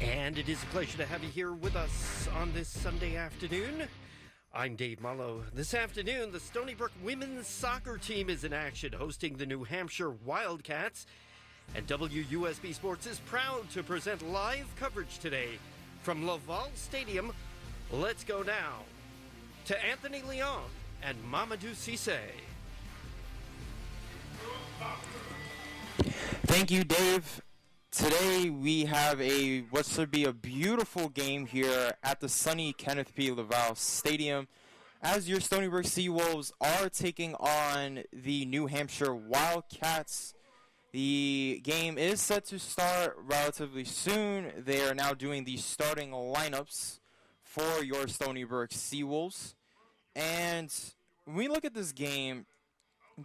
And it is a pleasure to have you here with us on this Sunday afternoon. I'm Dave Mullo. This afternoon, the Stony Brook women's soccer team is in action, hosting the New Hampshire Wildcats. And WUSB Sports is proud to present live coverage today from LaValle Stadium. Let's go now to Anthony Leon and Mamadou Cissé. Thank you, Dave. Today we have what should be a beautiful game here at the sunny Kenneth P. LaValle Stadium, as your Stony Brook Seawolves are taking on the New Hampshire Wildcats. The game is set to start relatively soon. They are now doing the starting lineups for your Stony Brook Seawolves. And when we look at this game,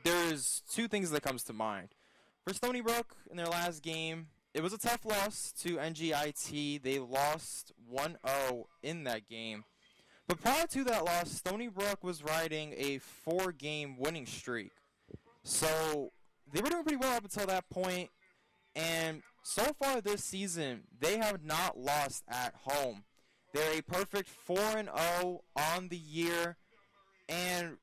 there's two things that comes to mind. For Stony Brook, in their last game, it was a tough loss to NGIT. They lost 1-0 in that game. But prior to that loss, Stony Brook was riding a 4-game winning streak. So they were doing pretty well up until that point. And so far this season, they have not lost at home. They're a perfect 4-0 on the year. And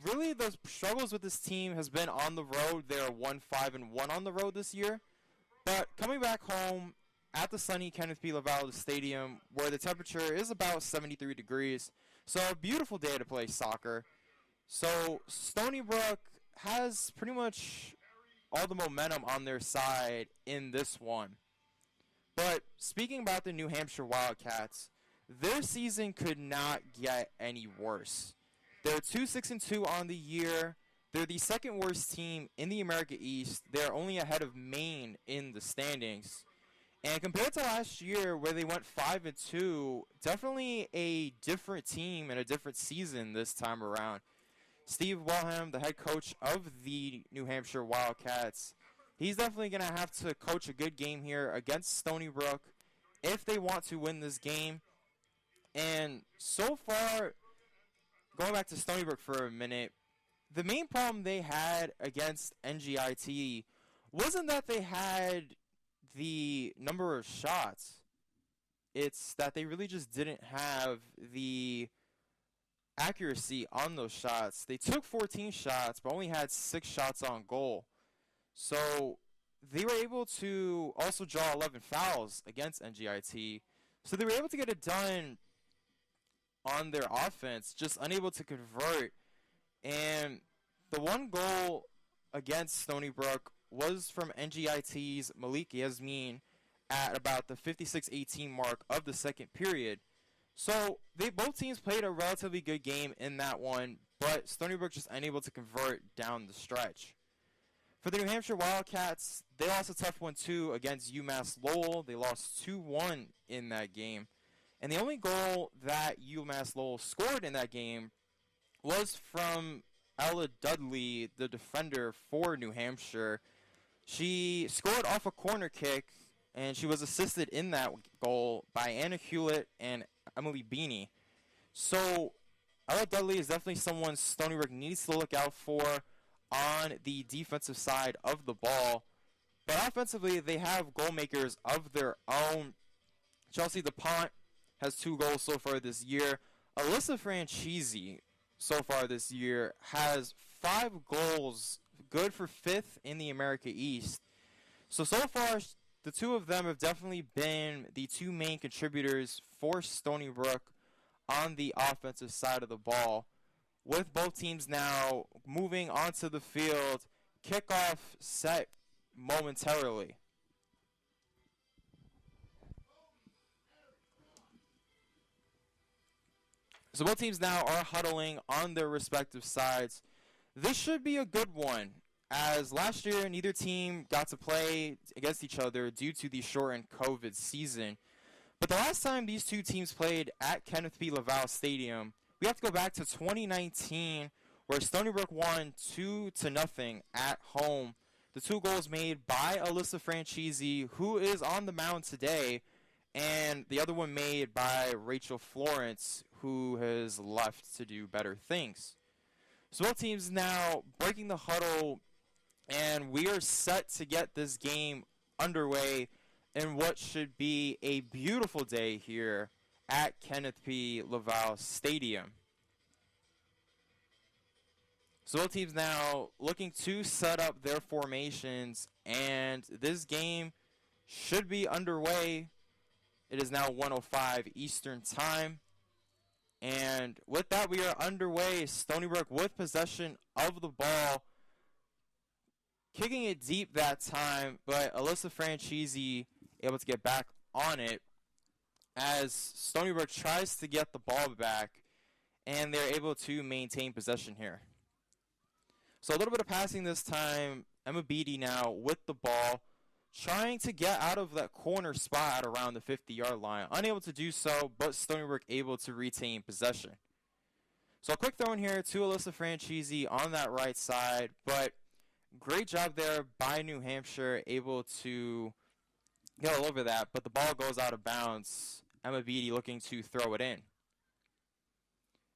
really the struggles with this team has been on the road. They're 1-5-1 on the road this year. But coming back home at the sunny Kenneth P. LaValle Stadium, where the temperature is about 73 degrees, so a beautiful day to play soccer. So Stony Brook has pretty much all the momentum on their side in this one. But speaking about the New Hampshire Wildcats, their season could not get any worse. They're 2-6-2 on the year. They're the second worst team in the America East. They're only ahead of Maine in the standings. And compared to last year where they went 5-2, definitely a different team and a different season this time around. Steve Wellham, the head coach of the New Hampshire Wildcats, he's definitely going to have to coach a good game here against Stony Brook if they want to win this game. And so far, going back to Stony Brook for a minute, the main problem they had against NGIT wasn't that they had the number of shots. It's that they really just didn't have the accuracy on those shots. They took 14 shots, but only had 6 shots on goal. So they were able to also draw 11 fouls against NGIT. So they were able to get it done on their offense, just unable to convert. And the one goal against Stony Brook was from NGIT's Malik Yasmin at about the 56-18 mark of the second period. So both teams played a relatively good game in that one, but Stony Brook just unable to convert down the stretch. For the New Hampshire Wildcats, they lost a tough one too against UMass Lowell. They lost 2-1 in that game. And the only goal that UMass Lowell scored in that game was from Ella Dudley, the defender for New Hampshire. She scored off a corner kick, and she was assisted in that goal by Anna Hewlett and Emily Beanie. So Ella Dudley is definitely someone Stony Brook needs to look out for on the defensive side of the ball. But offensively, they have goal makers of their own. Chelsea DuPont has 2 goals so far this year. Alyssa Franchisi so far this year has 5 goals, good for 5th in the America East. So far, the two of them have definitely been the 2 main contributors for Stony Brook on the offensive side of the ball. With both teams now moving onto the field, kickoff set momentarily. So both teams now are huddling on their respective sides. This should be a good one, as last year neither team got to play against each other due to the shortened COVID season. But the last time these two teams played at Kenneth P. LaValle Stadium, we have to go back to 2019, where Stony Brook won 2-0 at home. The 2 goals made by Alyssa Franchisi, who is on the mound today, and the other one made by Rachel Florence, who has left to do better things. So both teams now breaking the huddle, and we are set to get this game underway. in what should be a beautiful day here at Kenneth P. LaValle Stadium. So both teams now looking to set up their formations, and this game should be underway. It is now 1:05 Eastern Time. And with that, we are underway. Stony Brook with possession of the ball. Kicking it deep that time, but Alyssa Franchisi able to get back on it as Stony Brook tries to get the ball back, and they're able to maintain possession here. So a little bit of passing this time. Emma Beatty now with the ball, trying to get out of that corner spot at around the 50-yard line. Unable to do so, but Stony Brook able to retain possession. So a quick throw in here to Alyssa Franchisi on that right side, but great job there by New Hampshire, able to get all over that, but the ball goes out of bounds. Emma Beatty looking to throw it in.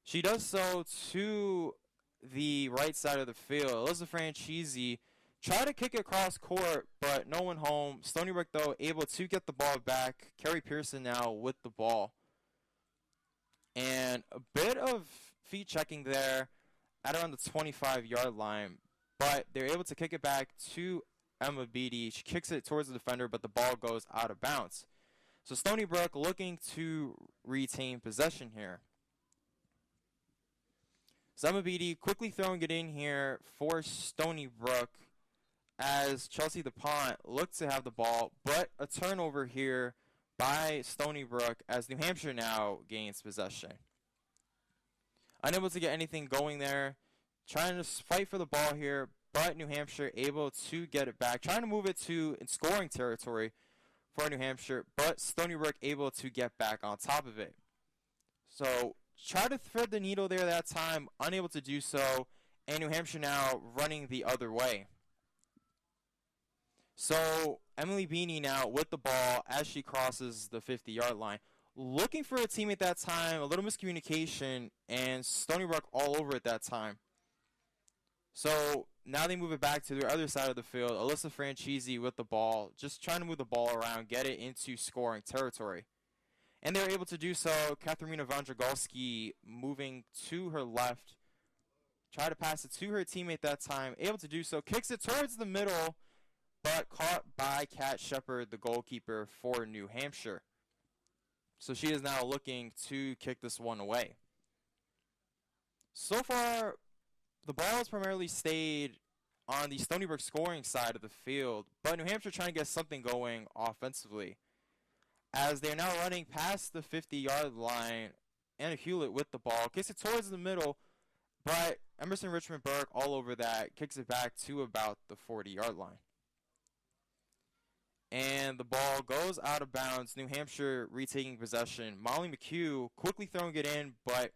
She does so to the right side of the field. Alyssa Franchisi tried to kick it across court, but no one home. Stony Brook, though, able to get the ball back. Carrie Pearson now with the ball. And a bit of feet checking there at around the 25-yard line, but they're able to kick it back to Emma Beatty. She kicks it towards the defender, but the ball goes out of bounds. So Stony Brook looking to retain possession here. So Emma Beatty quickly throwing it in here for Stony Brook as Chelsea DuPont looked to have the ball, but a turnover here by Stony Brook as New Hampshire now gains possession. Unable to get anything going there, trying to fight for the ball here, but New Hampshire able to get it back, trying to move it to in scoring territory for New Hampshire, but Stony Brook able to get back on top of it. So try to thread the needle there that time, unable to do so, and New Hampshire now running the other way. So Emily Beanie now with the ball as she crosses the 50-yard line. Looking for a teammate that time, a little miscommunication, and Stony Brook all over it that time. So now they move it back to their other side of the field. Alyssa Franchisi with the ball, just trying to move the ball around, get it into scoring territory. And they're able to do so. Katharina Vondragolski moving to her left. Try to pass it to her teammate that time. Able to do so. Kicks it towards the middle, but caught by Kat Shepard, the goalkeeper for New Hampshire. So she is now looking to kick this one away. So far, the ball has primarily stayed on the Stony Brook scoring side of the field, but New Hampshire trying to get something going offensively, as they're now running past the 50-yard line. Anna Hewlett with the ball, kicks it towards the middle, but Emerson Richmond Burke all over that, kicks it back to about the 40-yard line. And the ball goes out of bounds. New Hampshire retaking possession. Molly McHugh quickly throwing it in, but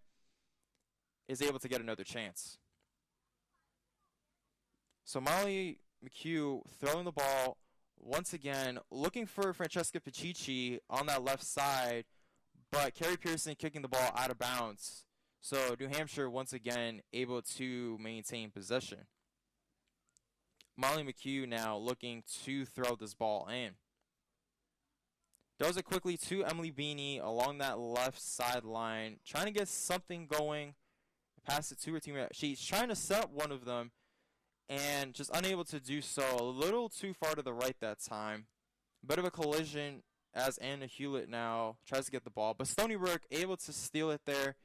is able to get another chance. So Molly McHugh throwing the ball once again, looking for Francesca Pacici on that left side, but Carrie Pearson kicking the ball out of bounds. So New Hampshire once again able to maintain possession. Molly McHugh now looking to throw this ball in. Does it quickly to Emily Beanie along that left sideline, trying to get something going. Pass it to her teammate. She's trying to set up one of them and just unable to do so. A little too far to the right that time. Bit of a collision as Anna Hewlett now tries to get the ball. But Stony Brook able to steal it there.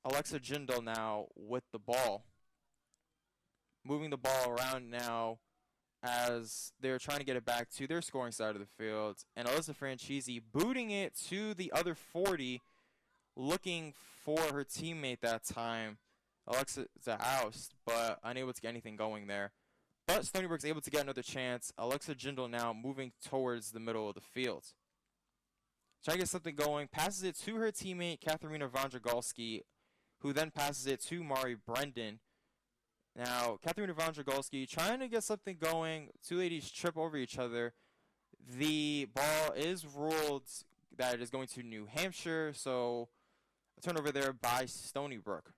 Alexa Jindal now with the ball. Moving the ball around now as they're trying to get it back to their scoring side of the field. And Alyssa Franchisi booting it to the other 40, looking for her teammate that time, Alexa Zaoust, but unable to get anything going there. But Stony Brook's able to get another chance. Alexa Jindal now moving towards the middle of the field. Trying to get something going, passes it to her teammate, Katharina Vondragolski, who then passes it to Mari Brendan. Now, Katharina Vondragolski trying to get something going. Two ladies trip over each other. The ball is ruled that it is going to New Hampshire, so a turnover there by Stony Brook.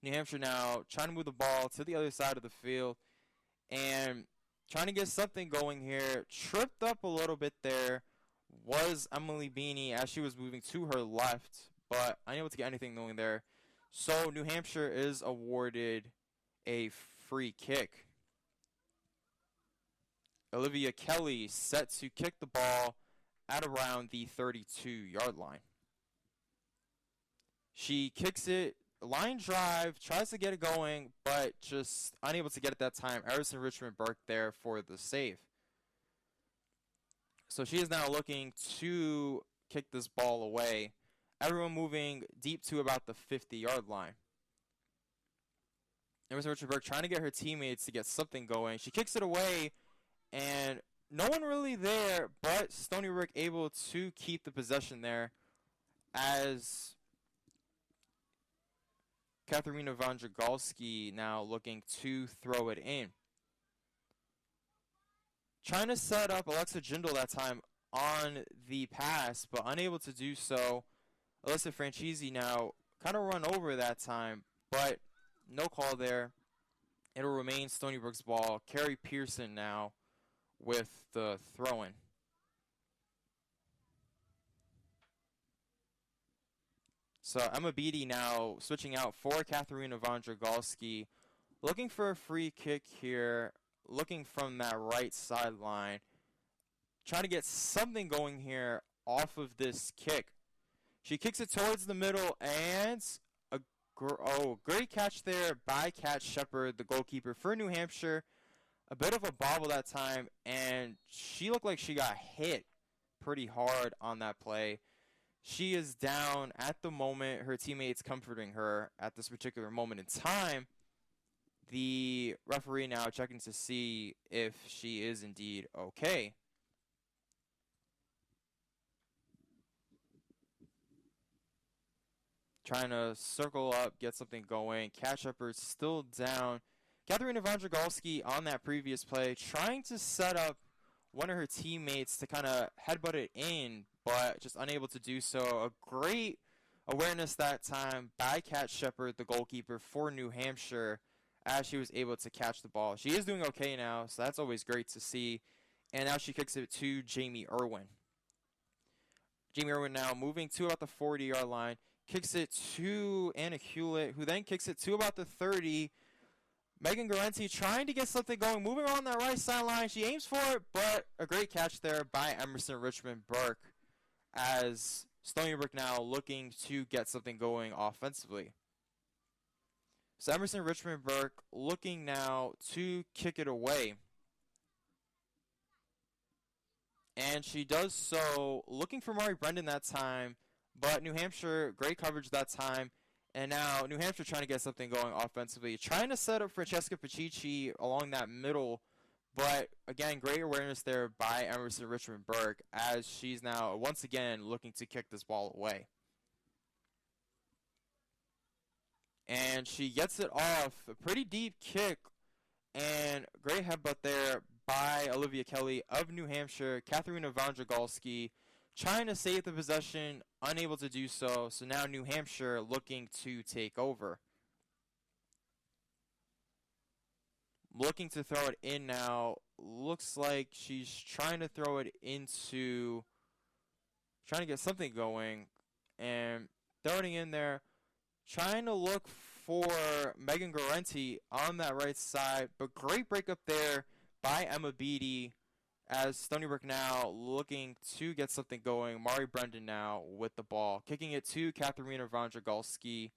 New Hampshire now trying to move the ball to the other side of the field, and trying to get something going here. Tripped up a little bit there was Emily Beanie as she was moving to her left, but unable to get anything going there. So New Hampshire is awarded a free kick. Olivia Kelly set to kick the ball at around the 32-yard line. She kicks it, line drive, tries to get it going, but just unable to get it that time. Emerson Richmond Burke there for the save. So she is now looking to kick this ball away. Everyone moving deep to about the 50-yard line. Emerson Richmond Burke trying to get her teammates to get something going. She kicks it away, and no one really there, but Stony Brook able to keep the possession there as Katharina Vondragalski now looking to throw it in. Trying to set up Alexa Jindal that time on the pass, but unable to do so. Alyssa Franchisi now kind of run over that time, but no call there. It'll remain Stony Brook's ball. Carrie Pearson now with the throw-in. So Emma Beatty now switching out for Katharina Vondragalski. Looking for a free kick here. Looking from that right sideline. Trying to get something going here off of this kick. She kicks it towards the middle, and great catch there by Kat Shepard, the goalkeeper for New Hampshire. A bit of a bobble that time, and she looked like she got hit pretty hard on that play. She is down at the moment. Her teammates comforting her at this particular moment in time. The referee now checking to see if she is indeed okay. Trying to circle up, get something going. Kat Shepard still down. Katharina Vondragalski on that previous play, trying to set up one of her teammates to kind of headbutt it in, but just unable to do so. A great awareness that time by Kat Shepard, the goalkeeper for New Hampshire, as she was able to catch the ball. She is doing okay now, so that's always great to see. And now she kicks it to Jamie Irwin. Jamie Irwin now moving to about the 40-yard line. Kicks it to Anna Hewlett, who then kicks it to about the 30. Megan Garenti trying to get something going, moving on that right sideline. She aims for it, but a great catch there by Emerson Richmond Burke as Stony Brook now looking to get something going offensively. So Emerson Richmond Burke looking now to kick it away. And she does so, looking for Mari Brendan that time, but New Hampshire, great coverage that time. And now New Hampshire trying to get something going offensively. Trying to set up Francesca Pacici along that middle. But again, great awareness there by Emerson Richmond Burke as she's now once again looking to kick this ball away. And she gets it off. A pretty deep kick. And great headbutt there by Olivia Kelly of New Hampshire. Katharina Vondragalski trying to save the possession, unable to do so. So now New Hampshire looking to take over. Looking to throw it in now. Looks like she's trying to throw it into, trying to get something going. And throwing in there. Trying to look for Megan Garenti on that right side. But great break up there by Emma Beatty. As Stony Brook now looking to get something going. Mari Brendan now with the ball. Kicking it to Katharina Vondragalski.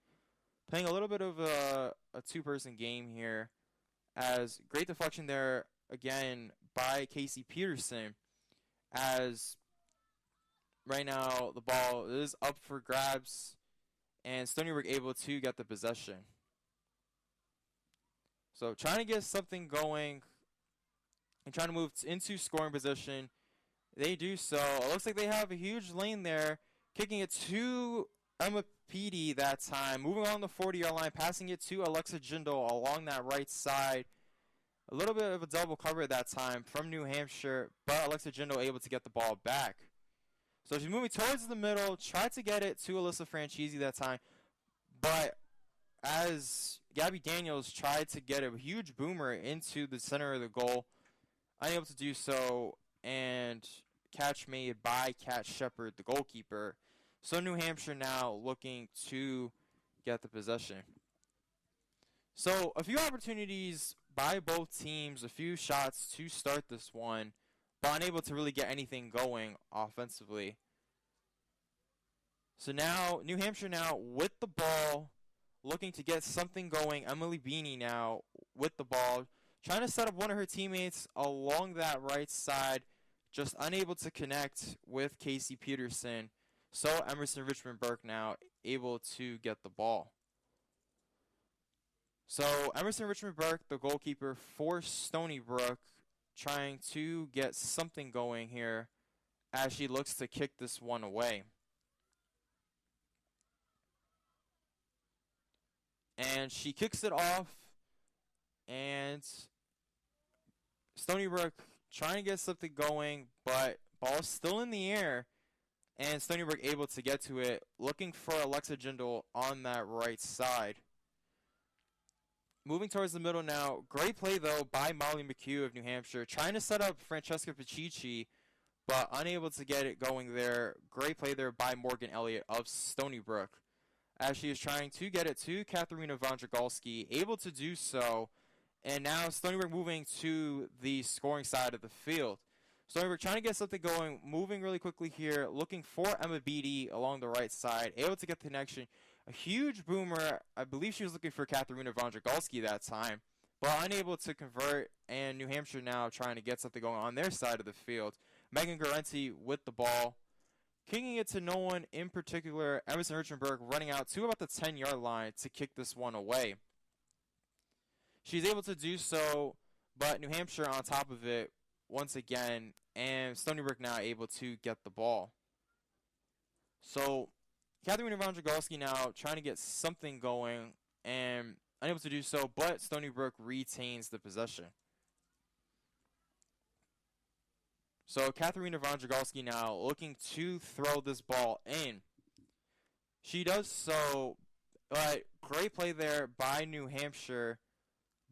Playing a little bit of a two-person game here. As great deflection there again by Casey Peterson. As right now the ball is up for grabs. And Stony Brook able to get the possession. So trying to get something going. And trying to move into scoring position. They do so. It looks like they have a huge lane there. Kicking it to Emma Petey that time. Moving on the 40-yard line. Passing it to Alexa Jindal along that right side. A little bit of a double cover that time from New Hampshire. But Alexa Jindal able to get the ball back. So she's moving towards the middle. Tried to get it to Alyssa Franchisi that time. But as Gabby Daniels tried to get a huge boomer into the center of the goal. unable to do so, and catch made by Kat Shepard, the goalkeeper. So New Hampshire now looking to get the possession. So a few opportunities by both teams, a few shots to start this one, but unable to really get anything going offensively. So now New Hampshire now with the ball, looking to get something going. Emily Beanie now with the ball, trying to set up one of her teammates along that right side, just unable to connect with Casey Peterson. So Emerson Richmond Burke now able to get the ball. So Emerson Richmond Burke, the goalkeeper for Stony Brook, trying to get something going here as she looks to kick this one away. And she kicks it off, and Stony Brook trying to get something going, but ball's still in the air, and Stony Brook able to get to it, looking for Alexa Jindal on that right side. Moving towards the middle now. Great play, though, by Molly McHugh of New Hampshire, trying to set up Francesca Pacici, but unable to get it going there. Great play there by Morgan Elliott of Stony Brook, as she is trying to get it to Katharina Vondragalski, able to do so. And now Stony Brook moving to the scoring side of the field. Stony Brook trying to get something going, moving really quickly here, looking for Emma Beattie along the right side, able to get the connection. A huge boomer. I believe she was looking for Katharina Vondragalski that time, but unable to convert, and New Hampshire now trying to get something going on their side of the field. Megan Garenti with the ball, kicking it to no one in particular. Emerson Richenberg running out to about the 10-yard line to kick this one away. She's able to do so, but New Hampshire on top of it once again, and Stony Brook now able to get the ball. So Katharina Vondragalski now trying to get something going and unable to do so, but Stony Brook retains the possession. So Katharina Vondragalski now looking to throw this ball in. She does so, but great play there by New Hampshire.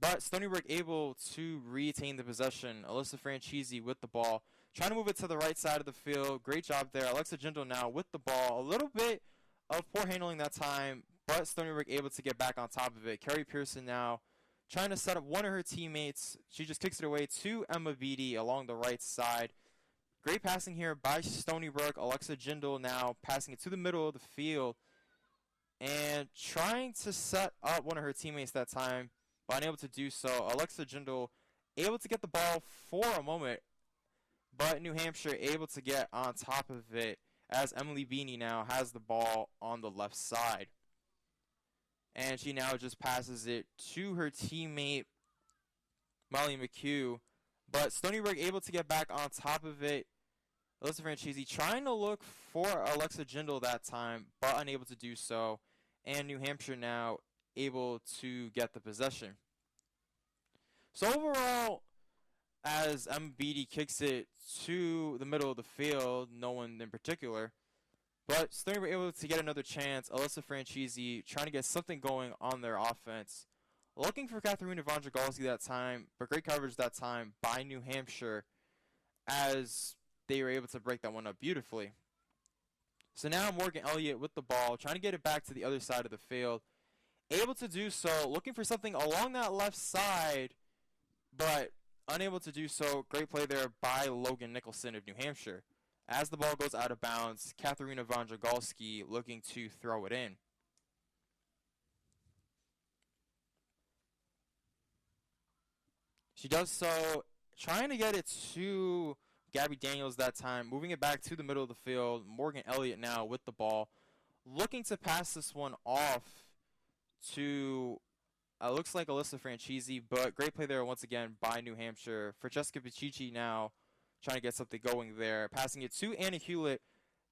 But Stony Brook able to retain the possession. Alyssa Franchisi with the ball, trying to move it to the right side of the field. Great job there. Alexa Jindal now with the ball. A little bit of poor handling that time, but Stony Brook able to get back on top of it. Carrie Pearson now trying to set up one of her teammates. She just kicks it away to Emma Beattie along the right side. Great passing here by Stony Brook. Alexa Jindal now passing it to the middle of the field and trying to set up one of her teammates that time, but unable to do so. Alexa Jindal able to get the ball for a moment, but New Hampshire able to get on top of it as Emily Beanie now has the ball on the left side. And she now just passes it to her teammate, Molly McHugh. But Stony Brook able to get back on top of it. Alyssa Franchisi trying to look for Alexa Jindal that time, but unable to do so. And New Hampshire now able to get the possession. So overall, as Emma Beattie kicks it to the middle of the field, no one in particular, but Stony Brook able to get another chance. Alyssa Franchisi trying to get something going on their offense, looking for Katharina Vondragalski that time, but great coverage that time by New Hampshire as they were able to break that one up beautifully. So now Morgan Elliott with the ball, trying to get it back to the other side of the field. Able to do so, looking for something along that left side, but unable to do so. Great play there by Logan Nicholson of New Hampshire. As the ball goes out of bounds, Katharina Vondragalski looking to throw it in. She does so, trying to get it to Gabby Daniels that time, moving it back to the middle of the field. Morgan Elliott now with the ball, looking to pass this one off to, looks like Alyssa Franchisi, but great play there once again by New Hampshire. Francesca Pacici now trying to get something going there, passing it to Anna Hewlett.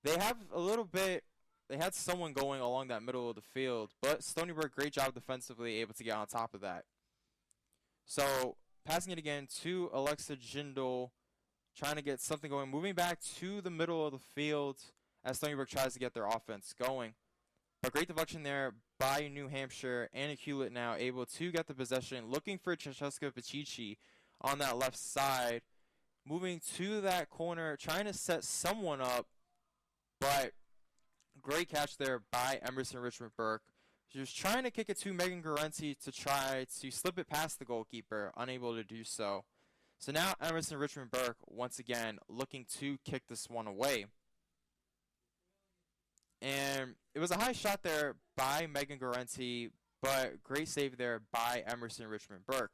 They have a little bit, they had someone going along that middle of the field, but Stony Brook, great job defensively, able to get on top of that. So passing it again to Alexa Jindal, trying to get something going, moving back to the middle of the field as Stony Brook tries to get their offense going. But great deflection there by New Hampshire. Anna Hewlett now able to get the possession, looking for Francesca Pacici on that left side. moving to that corner, trying to set someone up, but great catch there by Emerson Richmond Burke. She was trying to kick it to Megan Garenti to try to slip it past the goalkeeper, unable to do so. So now Emerson Richmond Burke, once again, looking to kick this one away. And it was a high shot there by Megan Garenti, but great save there by Emerson Richmond Burke.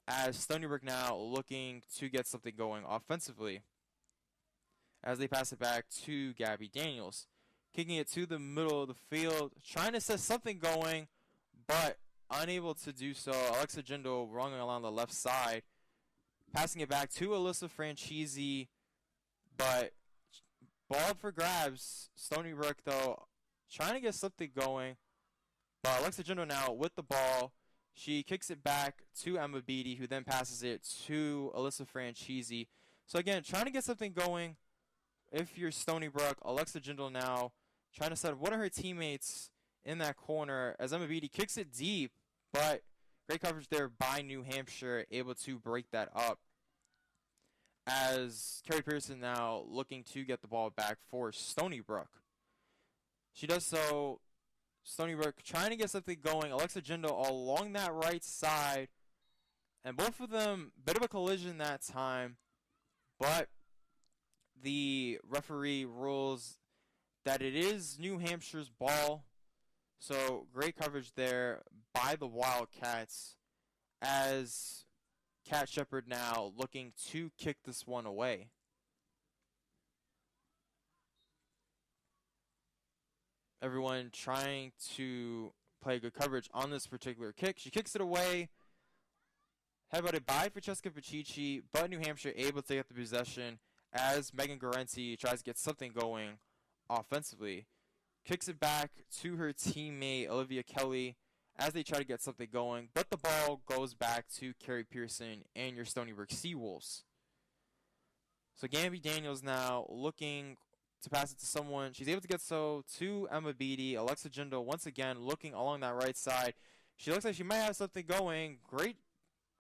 As Stony Brook now looking to get something going offensively. As they pass it back to Gabby Daniels. Kicking it to the middle of the field, trying to set something going, but unable to do so. Alexa Jindal running along the left side. Passing it back to Alyssa Franchisi, but ball for grabs. Stony Brook, though, trying to get something going. But Alexa Jindal now with the ball. She kicks it back to Emma Beattie, who then passes it to Alyssa Franchisi. So, again, trying to get something going. If you're Stony Brook, Alexa Jindal now trying to set one of her teammates in that corner as Emma Beattie kicks it deep, but great coverage there by New Hampshire, able to break that up. As Carrie Pearson now looking to get the ball back for Stony Brook. She does so. Stony Brook trying to get something going. Alexa Jindal along that right side. And both of them, bit of a collision that time. But the referee rules that it is New Hampshire's ball. So great coverage there by the Wildcats as Kat Shepard now looking to kick this one away. Everyone trying to play good coverage on this particular kick. She kicks it away. Headbutted by Francesca Pacici, but New Hampshire able to get the possession as Megan Garenti tries to get something going offensively. Kicks it back to her teammate Olivia Kelly as they try to get something going, but the ball goes back to Carrie Pearson and your Stony Brook Seawolves. So Gabby Daniels now looking to pass it to someone. She's able to get so to Emma Beattie. Alexa Jindal once again looking along that right side. She looks like she might have something going. Great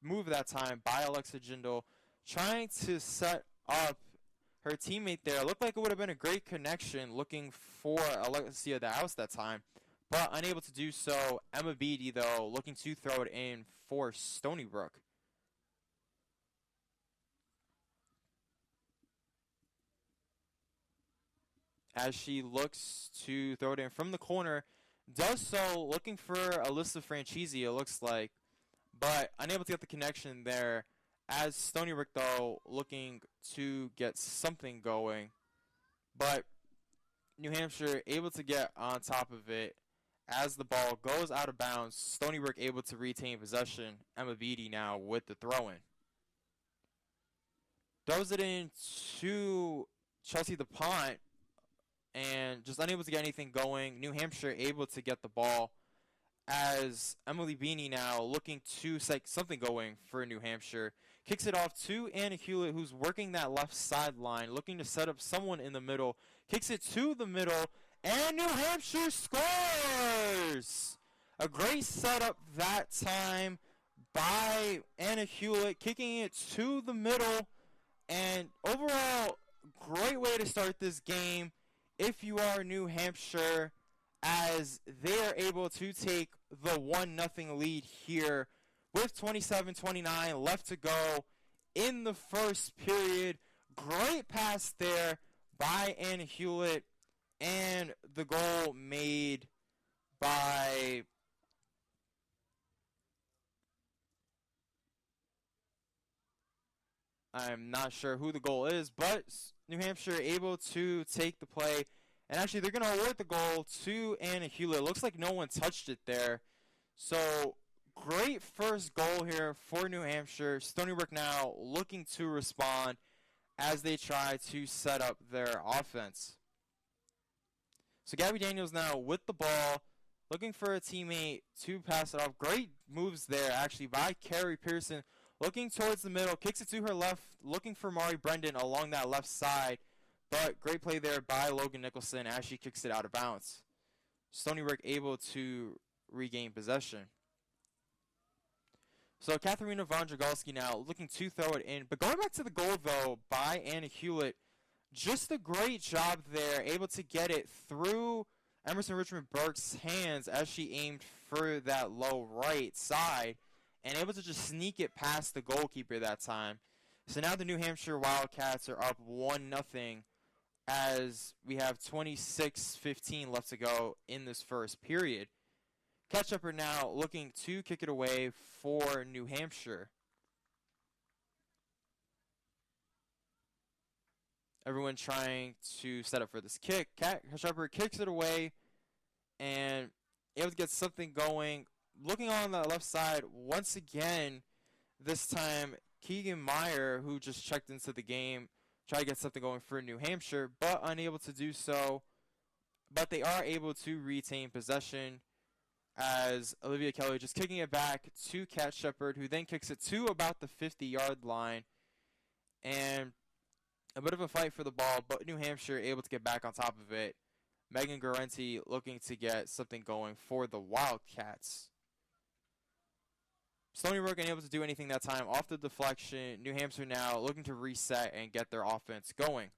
move that time by Alexa Jindal, trying to set up her teammate there. Looked like it would have been a great connection, looking for Alexia the House that time, but unable to do so. Emma Beattie, though, looking to throw it in for Stony Brook. As she looks to throw it in from the corner, does so looking for Alyssa Franchisi, it looks like, but unable to get the connection there. As Stony Brook, though, looking to get something going, but New Hampshire able to get on top of it as the ball goes out of bounds. Stony Brook able to retain possession. Emma Beattie now with the throw-in. Throws it in to Chelsea DuPont and just unable to get anything going. New Hampshire able to get the ball as Emily Beanie now looking to set something going for New Hampshire. Kicks it off to Anna Hewlett, who's working that left sideline, looking to set up someone in the middle. Kicks it to the middle, and New Hampshire scores! A great setup that time by Anna Hewlett, kicking it to the middle. And overall, great way to start this game if you are New Hampshire, as they are able to take the 1-0 lead here with 27-29 left to go in the first period. Great pass there by Anna Hewlett, and the goal made by I'm not sure who the goal is, but New Hampshire able to take the play. And actually, they're going to award the goal to Anna Hewlett. Looks like no one touched it there. So, great first goal here for New Hampshire. Stony Brook now looking to respond as they try to set up their offense. So, Gabby Daniels now with the ball, looking for a teammate to pass it off. Great moves there, actually, by Carrie Pearson. Looking towards the middle, kicks it to her left, looking for Mari Brendan along that left side. But great play there by Logan Nicholson as she kicks it out of bounds. Stony Brook able to regain possession. So Katharina von Jagalski now looking to throw it in. But going back to the goal, though, by Anna Hewlett, just a great job there, able to get it through Emerson Richmond Burke's hands as she aimed for that low right side and able to just sneak it past the goalkeeper that time. So now the New Hampshire Wildcats are up 1-0 as we have 26:15 left to go in this first period. Ketchup are now looking to kick it away for New Hampshire. Everyone trying to set up for this kick. Ketchup kicks it away and able to get something going. Looking on the left side, once again, this time Keegan Meyer, who just checked into the game, tried to get something going for New Hampshire, but unable to do so. But they are able to retain possession as Olivia Kelly just kicking it back to Kat Shepard, who then kicks it to about the 50-yard line. And a bit of a fight for the ball, but New Hampshire able to get back on top of it. Megan Garenti looking to get something going for the Wildcats. Stony Brook unable to do anything that time off the deflection. New Hampshire now looking to reset and get their offense going.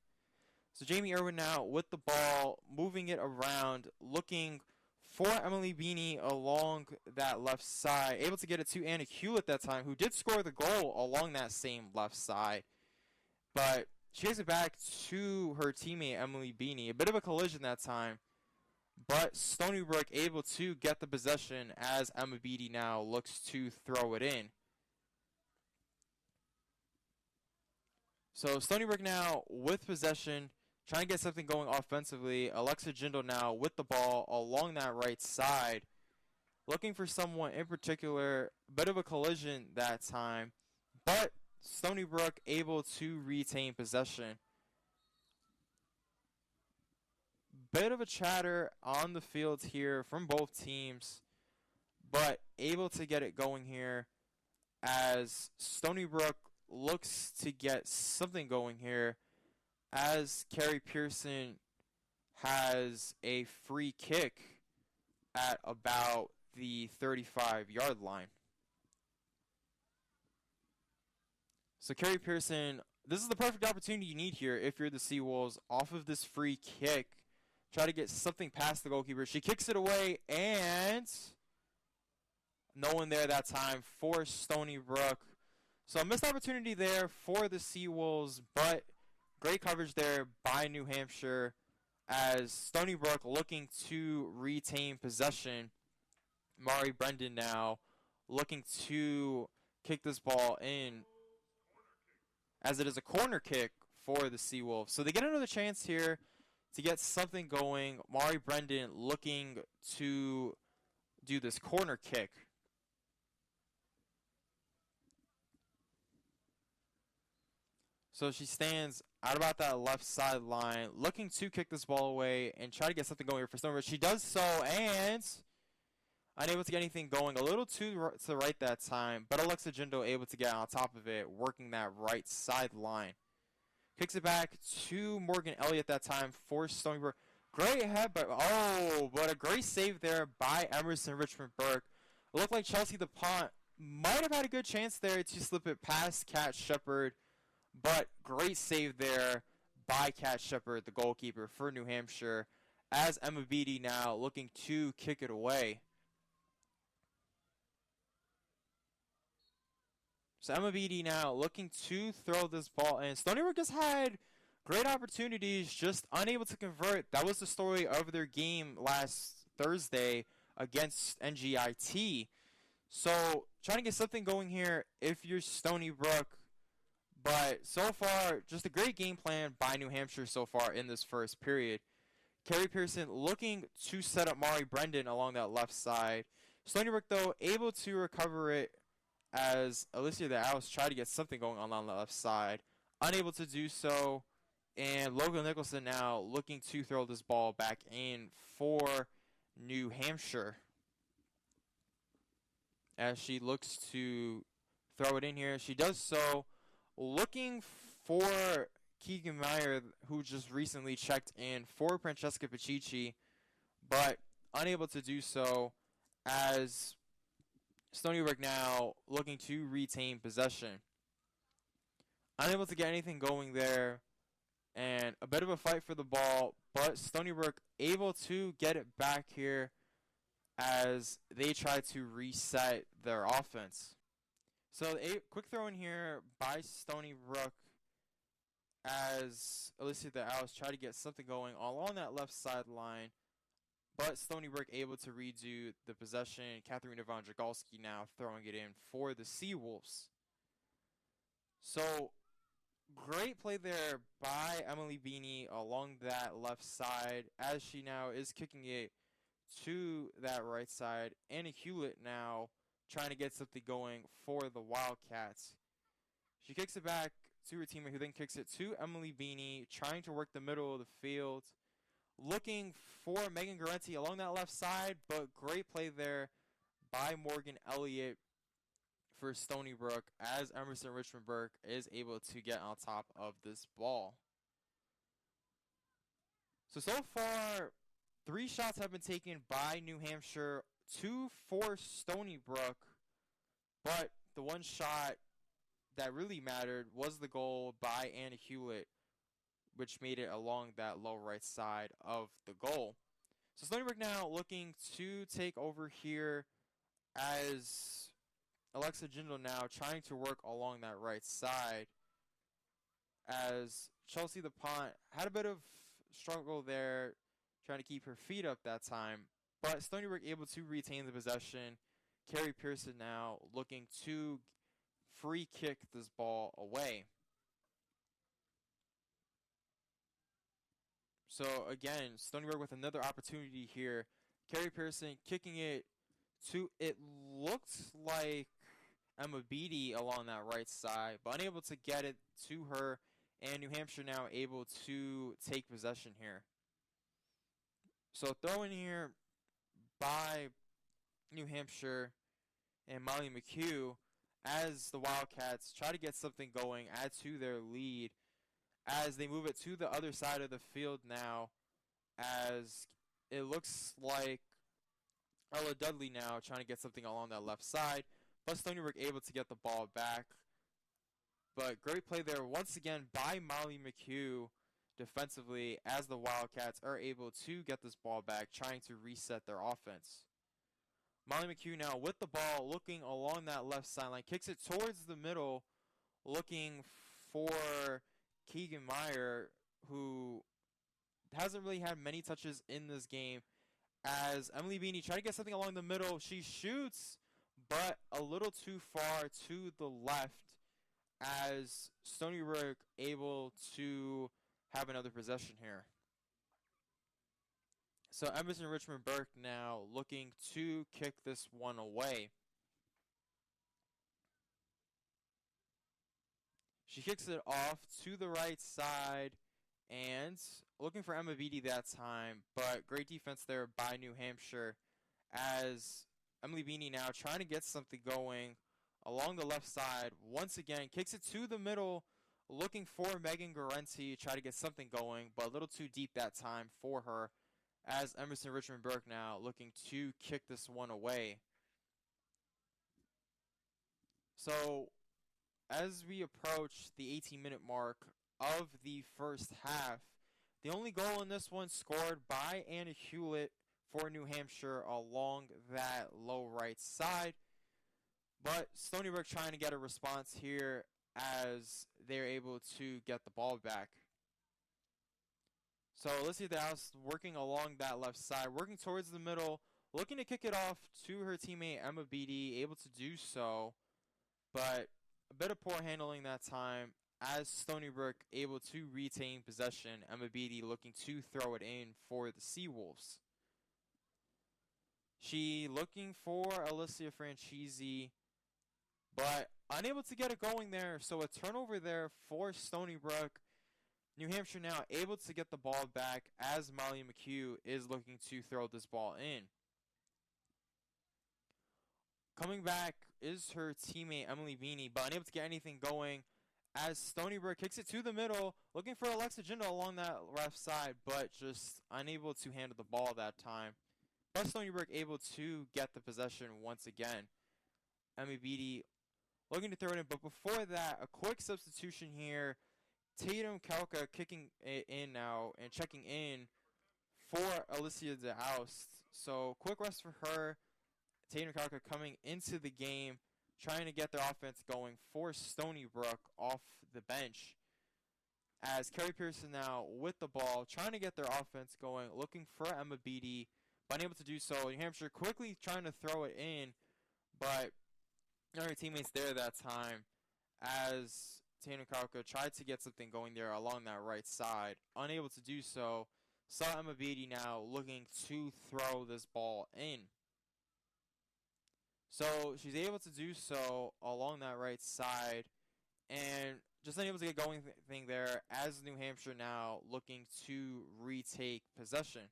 So Jamie Irwin now with the ball, moving it around, looking for Emily Beanie along that left side. Able to get it to Anna Hewlett that time, who did score the goal along that same left side. But she gives it back to her teammate, Emily Beanie. A bit of a collision that time. But Stony Brook able to get the possession as Emma Beattie now looks to throw it in. So Stony Brook now with possession, trying to get something going offensively. Alexa Jindal now with the ball along that right side. Looking for someone in particular. Bit of a collision that time. But Stony Brook able to retain possession. Bit of a chatter on the field here from both teams, but able to get it going here as Stony Brook looks to get something going here as Carrie Pearson has a free kick at about the 35-yard line. So Carrie Pearson, this is the perfect opportunity you need here if you're the Seawolves off of this free kick. Try to get something past the goalkeeper. She kicks it away, and no one there that time for Stony Brook. So a missed opportunity there for the Seawolves, but great coverage there by New Hampshire as Stony Brook looking to retain possession. Mari Brendan now looking to kick this ball in as it is a corner kick for the Seawolves. So they get another chance here to get something going. Mari Brendan looking to do this corner kick. So she stands out about that left sideline, looking to kick this ball away and try to get something going here for Stony Brook. She does so, and unable to get anything going. A little to the right that time, but Alexa Jindal able to get on top of it, working that right sideline. Kicks it back to Morgan Elliott that time for Stony Brook. Great head, but a great save there by Emerson Richmond Burke. It looked like Chelsea DuPont might have had a good chance there to slip it past Kat Shepard, but great save there by Kat Shepard, the goalkeeper for New Hampshire, as Emma Beattie now looking to kick it away. So Emma Beattie now looking to throw this ball in. Stony Brook has had great opportunities, just unable to convert. That was the story of their game last Thursday against NGIT. So trying to get something going here if you're Stony Brook. But so far, just a great game plan by New Hampshire so far in this first period. Carrie Pearson looking to set up Mari Brendan along that left side. Stony Brook, though, able to recover it as Alicia the Alice tried to get something going on the left side. Unable to do so. And Logan Nicholson now looking to throw this ball back in for New Hampshire as she looks to throw it in here. She does so, looking for Keegan Meyer, who just recently checked in for Francesca Pacici, but unable to do so as Stony Brook now looking to retain possession. Unable to get anything going there, and a bit of a fight for the ball, but Stony Brook able to get it back here as they try to reset their offense. So a quick throw in here by Stony Brook as Alicia the Owls try to get something going along that left sideline, but Stony Brook able to redo the possession. Katharina von Jagalski now throwing it in for the Seawolves. So great play there by Emily Beanie along that left side as she now is kicking it to that right side. Anna Hewlett now trying to get something going for the Wildcats. She kicks it back to her teammate, who then kicks it to Emily Beanie, trying to work the middle of the field. Looking for Megan Garenti along that left side, but great play there by Morgan Elliott for Stony Brook as Emerson Richmond Burke is able to get on top of this ball. So far, 3 shots have been taken by New Hampshire, 2 for Stony Brook, but the one shot that really mattered was the goal by Anna Hewlett, which made it along that low right side of the goal. So Stony Brook now looking to take over here as Alexa Jindal now trying to work along that right side as Chelsea the Pont had a bit of struggle there trying to keep her feet up that time, but Stony Brook able to retain the possession. Carrie Pearson now looking to free kick this ball away. So again, Stony Brook with another opportunity here. Carrie Pearson kicking it to, it looked like Emma Beattie along that right side, but unable to get it to her, and New Hampshire now able to take possession here. So throw in here by New Hampshire and Molly McHugh as the Wildcats try to get something going, add to their lead as they move it to the other side of the field now, as it looks like Ella Dudley now trying to get something along that left side, but Stony Brook able to get the ball back. But great play there once again by Molly McHugh defensively as the Wildcats are able to get this ball back, trying to reset their offense. Molly McHugh now with the ball, looking along that left sideline, kicks it towards the middle, looking for Keegan Meyer, who hasn't really had many touches in this game, as Emily Beanie trying to get something along the middle. She shoots, but a little too far to the left, as Stony Brook able to have another possession here. So Emerson Richmond Burke now looking to kick this one away. She kicks it off to the right side and looking for Emma Beattie that time, but great defense there by New Hampshire as Emily Beanie now trying to get something going along the left side. Once again, kicks it to the middle, looking for Megan Garenti, try to get something going, but a little too deep that time for her, as Emerson Richmond Burke now looking to kick this one away. So as we approach the 18-minute mark of the first half, the only goal in this one scored by Anna Hewlett for New Hampshire along that low right side. But Stony Brook trying to get a response here as they're able to get the ball back. So let's see the house working along that left side, working towards the middle, looking to kick it off to her teammate Emma Beattie, able to do so, but a bit of poor handling that time as Stony Brook able to retain possession. Emma Beattie looking to throw it in for the Seawolves. She looking for Alicia Franchisi, but unable to get it going there. So a turnover there for Stony Brook. New Hampshire now able to get the ball back as Molly McHugh is looking to throw this ball in. Coming back is her teammate Emily Beanie, but unable to get anything going as Stony Brook kicks it to the middle, looking for Alexa Jindal along that left side, but just unable to handle the ball that time. But Stony Brook able to get the possession once again. Emmy Beatty looking to throw it in. But before that, a quick substitution here. Tatum Kalka kicking it in now and checking in for Alicia DeHoust. So quick rest for her. Tatum Kalka coming into the game, trying to get their offense going for Stony Brook off the bench. As Kerry Pearson now with the ball, trying to get their offense going, looking for Emma Beatty, but unable to do so. New Hampshire quickly trying to throw it in, but none of her teammates there that time as Tatum Kalka tried to get something going there along that right side. Unable to do so. Saw Emma Beatty now looking to throw this ball in. So she's able to do so along that right side and just unable to get going thing there as New Hampshire now looking to retake possession.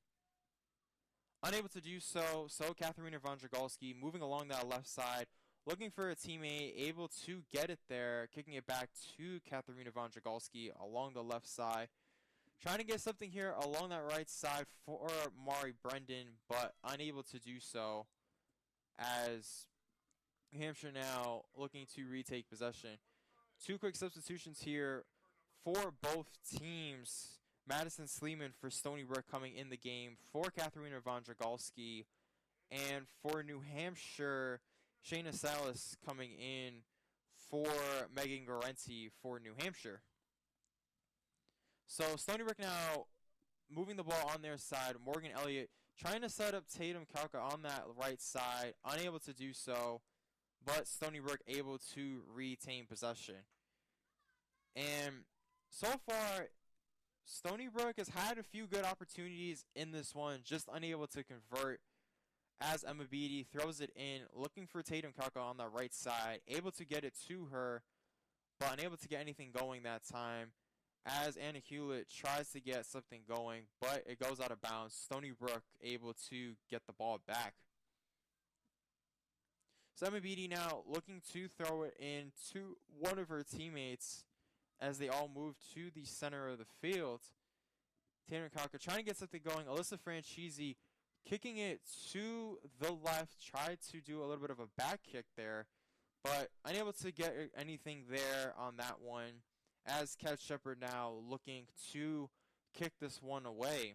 Unable to do so, Katharina Vondragolski moving along that left side, looking for a teammate, able to get it there, kicking it back to Katharina Vondragolski along the left side. Trying to get something here along that right side for Mari Brendan, but unable to do so as New Hampshire now looking to retake possession. Two quick substitutions here for both teams. Madison Sleeman for Stony Brook coming in the game for Katharina Vondragolski, and for New Hampshire, Shayna Salas coming in for Megan Garenti for New Hampshire. So Stony Brook now moving the ball on their side. Morgan Elliott trying to set up Tatum Kalka on that right side, unable to do so, but Stony Brook able to retain possession. And so far, Stony Brook has had a few good opportunities in this one, just unable to convert as Emma Beatty throws it in, looking for Tatum Kalka on the right side, able to get it to her, but unable to get anything going that time as Anna Hewlett tries to get something going, but it goes out of bounds. Stony Brook able to get the ball back. So Emma Beatty now looking to throw it in to one of her teammates as they all move to the center of the field. Tatum Kalka trying to get something going. Alyssa Franchisi kicking it to the left, tried to do a little bit of a back kick there, but unable to get anything there on that one as Kat Shepard now looking to kick this one away.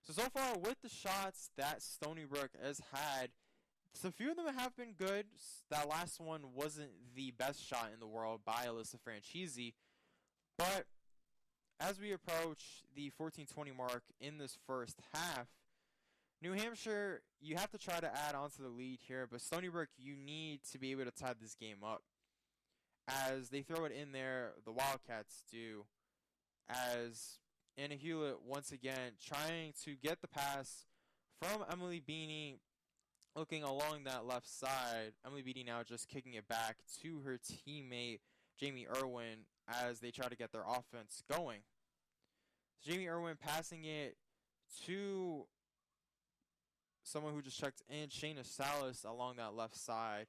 So far with the shots that Stony Brook has had, a few of them have been good. That last one wasn't the best shot in the world by Alyssa Franchisi, but as we approach the 14-20 mark in this first half, New Hampshire, you have to try to add on to the lead here, but Stony Brook, you need to be able to tie this game up. As they throw it in there, the Wildcats do, as Anna Hewlett once again trying to get the pass from Emily Beanie, looking along that left side. Emily Beatty now just kicking it back to her teammate, Jamie Irwin, as they try to get their offense going. So Jamie Irwin passing it to someone who just checked in, Shayna Salas, along that left side,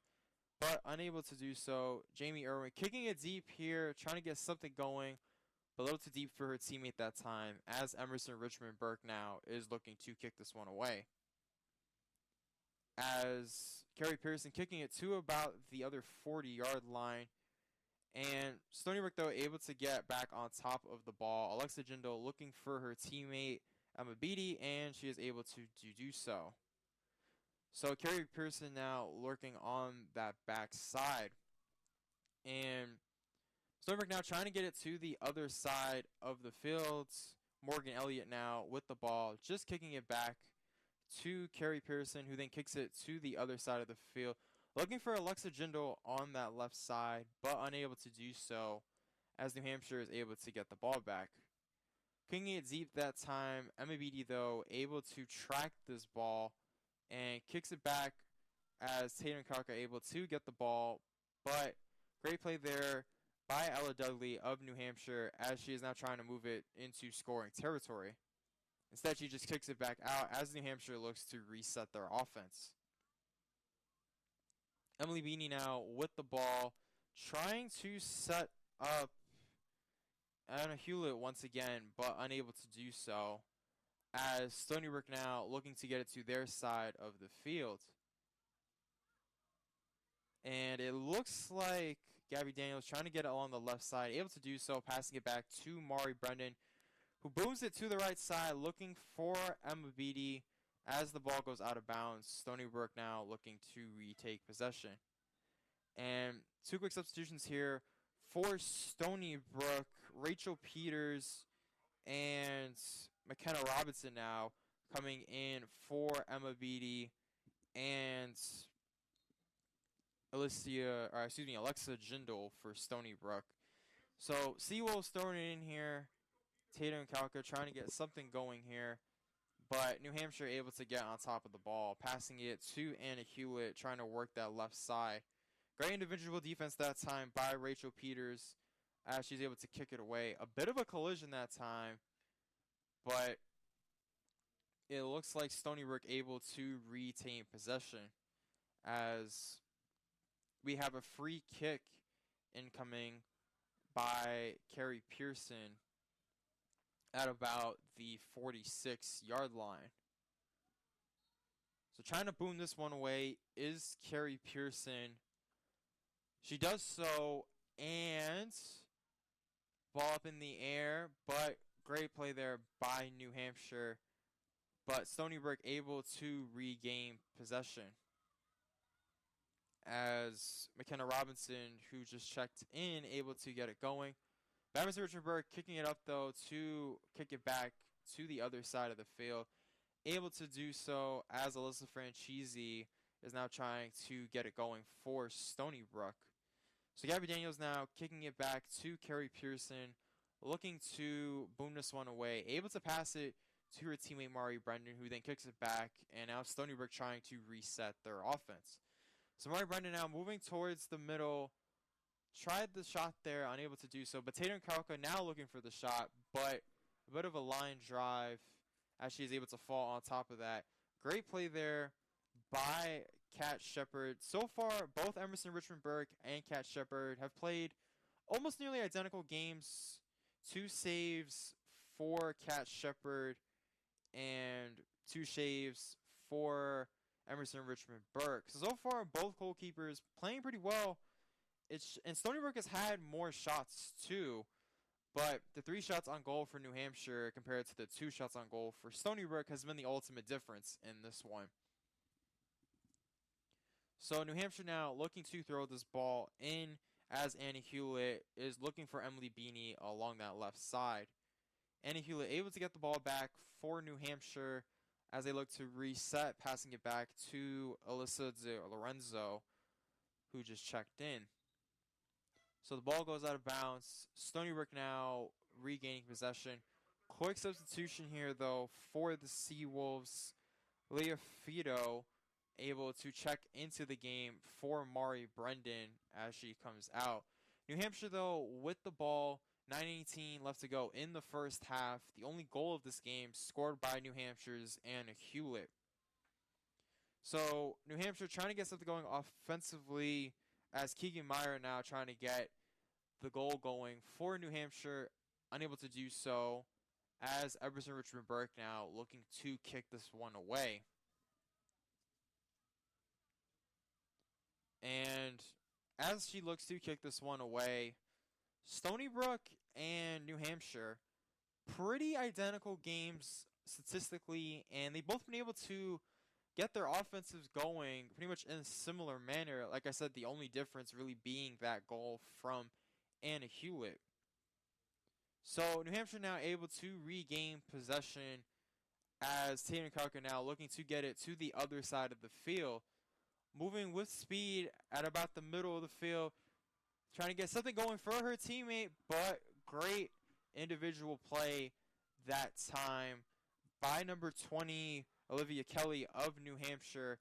but unable to do so. Jamie Irwin kicking it deep here, trying to get something going, but a little too deep for her teammate that time, as Emerson Richmond Burke now is looking to kick this one away. As Kerry Pearson kicking it to about the other 40-yard line. And Stony Brook, though, able to get back on top of the ball. Alexa Jindal looking for her teammate, Emma Beatty, and she is able to do so. So Kerry Pearson now lurking on that back side. And Stony Brook now trying to get it to the other side of the field. Morgan Elliott now with the ball, just kicking it back to Kerry Pearson, who then kicks it to the other side of the field. Looking for Alexa Jindal on that left side, but unable to do so as New Hampshire is able to get the ball back. Kicking it deep that time, Emma Beatty, though, able to track this ball and kicks it back as Tatum Kalka able to get the ball. But great play there by Ella Dudley of New Hampshire as she is now trying to move it into scoring territory. Instead, she just kicks it back out as New Hampshire looks to reset their offense. Emily Beanie now with the ball, trying to set up Anna Hewlett once again, but unable to do so, as Stony Brook now looking to get it to their side of the field. And it looks like Gabby Daniels trying to get it along the left side, able to do so, passing it back to Mari Brendan, who booms it to the right side, looking for Emma Beatty as the ball goes out of bounds. Stony Brook now looking to retake possession. And two quick substitutions here for Stony Brook. Rachel Peters and McKenna Robinson now coming in for Emma Beatty and Alexa Jindal for Stony Brook. So Seawolves throwing it in here. Tatum and Kalka trying to get something going here. But New Hampshire able to get on top of the ball, passing it to Anna Hewlett, trying to work that left side. Great individual defense that time by Rachel Peters as she's able to kick it away. A bit of a collision that time, but it looks like Stony Brook able to retain possession as we have a free kick incoming by Carrie Pearson at about the 46-yard line. So trying to boom this one away is Carrie Pearson. She does so, and ball up in the air, but great play there by New Hampshire. But Stony Brook able to regain possession as McKenna Robinson, who just checked in, able to get it going. Emerson Richmond Burke kicking it up, though, to kick it back to the other side of the field. Able to do so as Alyssa Franchisi is now trying to get it going for Stony Brook. So Gabby Daniels now kicking it back to Carrie Pearson, looking to boom this one away. Able to pass it to her teammate Mari Brendan, who then kicks it back. And now Stony Brook trying to reset their offense. So Mari Brendan now moving towards the middle. Tried the shot there, unable to do so. But Tatum Kalka now looking for the shot, but a bit of a line drive as she is able to fall on top of that. Great play there by Kat Shepard. So far, both Emerson Richmond Burke and Kat Shepard have played almost nearly identical games. 2 saves for Kat Shepard and 2 saves for Emerson Richmond Burke. So far, both goalkeepers playing pretty well. And Stony Brook has had more shots too, but the 3 shots on goal for New Hampshire compared to the 2 shots on goal for Stony Brook has been the ultimate difference in this one. So New Hampshire now looking to throw this ball in as Annie Hewlett is looking for Emily Beanie along that left side. Annie Hewlett able to get the ball back for New Hampshire as they look to reset, passing it back to Alyssa De Lorenzo, who just checked in. So the ball goes out of bounds. Stony Brook now regaining possession. Quick substitution here, though, for the Seawolves. Leah Fido able to check into the game for Mari Brendan as she comes out. New Hampshire, though, with the ball, 9:18 left to go in the first half. The only goal of this game scored by New Hampshire's Anna Hewlett. So New Hampshire trying to get something going offensively as Keegan Meyer now trying to get the goal going for New Hampshire, unable to do so as Emerson Richmond Burke now looking to kick this one away. And as she looks to kick this one away, Stony Brook and New Hampshire, pretty identical games statistically, and they've both been able to get their offensives going pretty much in a similar manner. Like I said, the only difference really being that goal from Anna Hewlett. So New Hampshire now able to regain possession as Tatum Kalka now looking to get it to the other side of the field. Moving with speed at about the middle of the field. Trying to get something going for her teammate, but great individual play that time by number 20, Olivia Kelly of New Hampshire.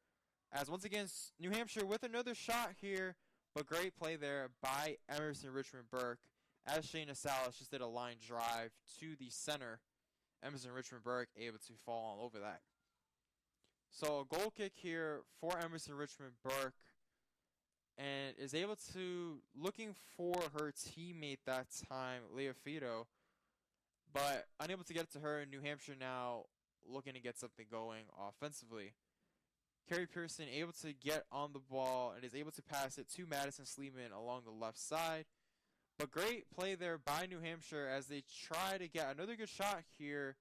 As once again, New Hampshire with another shot here, but great play there by Emerson Richmond Burke as Shayna Salas just did a line drive to the center. Emerson Richmond Burke able to fall all over that. So a goal kick here for Emerson Richmond Burke, and is able to, looking for her teammate that time, Leah Fido, but unable to get it to her. New Hampshire now looking to get something going offensively. Carrie Pearson able to get on the ball and is able to pass it to Madison Sleeman along the left side. But great play there by New Hampshire as they try to get another good shot here.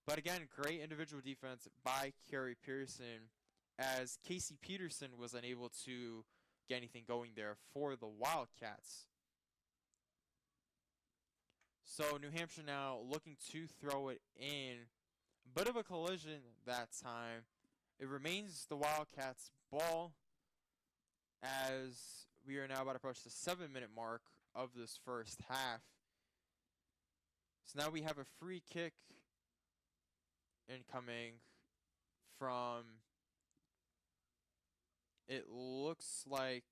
But again, great individual defense by Carrie Pearson as Casey Peterson was unable to get anything going there for the Wildcats. So New Hampshire now looking to throw it in. A bit of a collision that time. It remains the Wildcats' ball as we are now about to approach the 7-minute mark of this first half. So now we have a free kick incoming from, it looks like,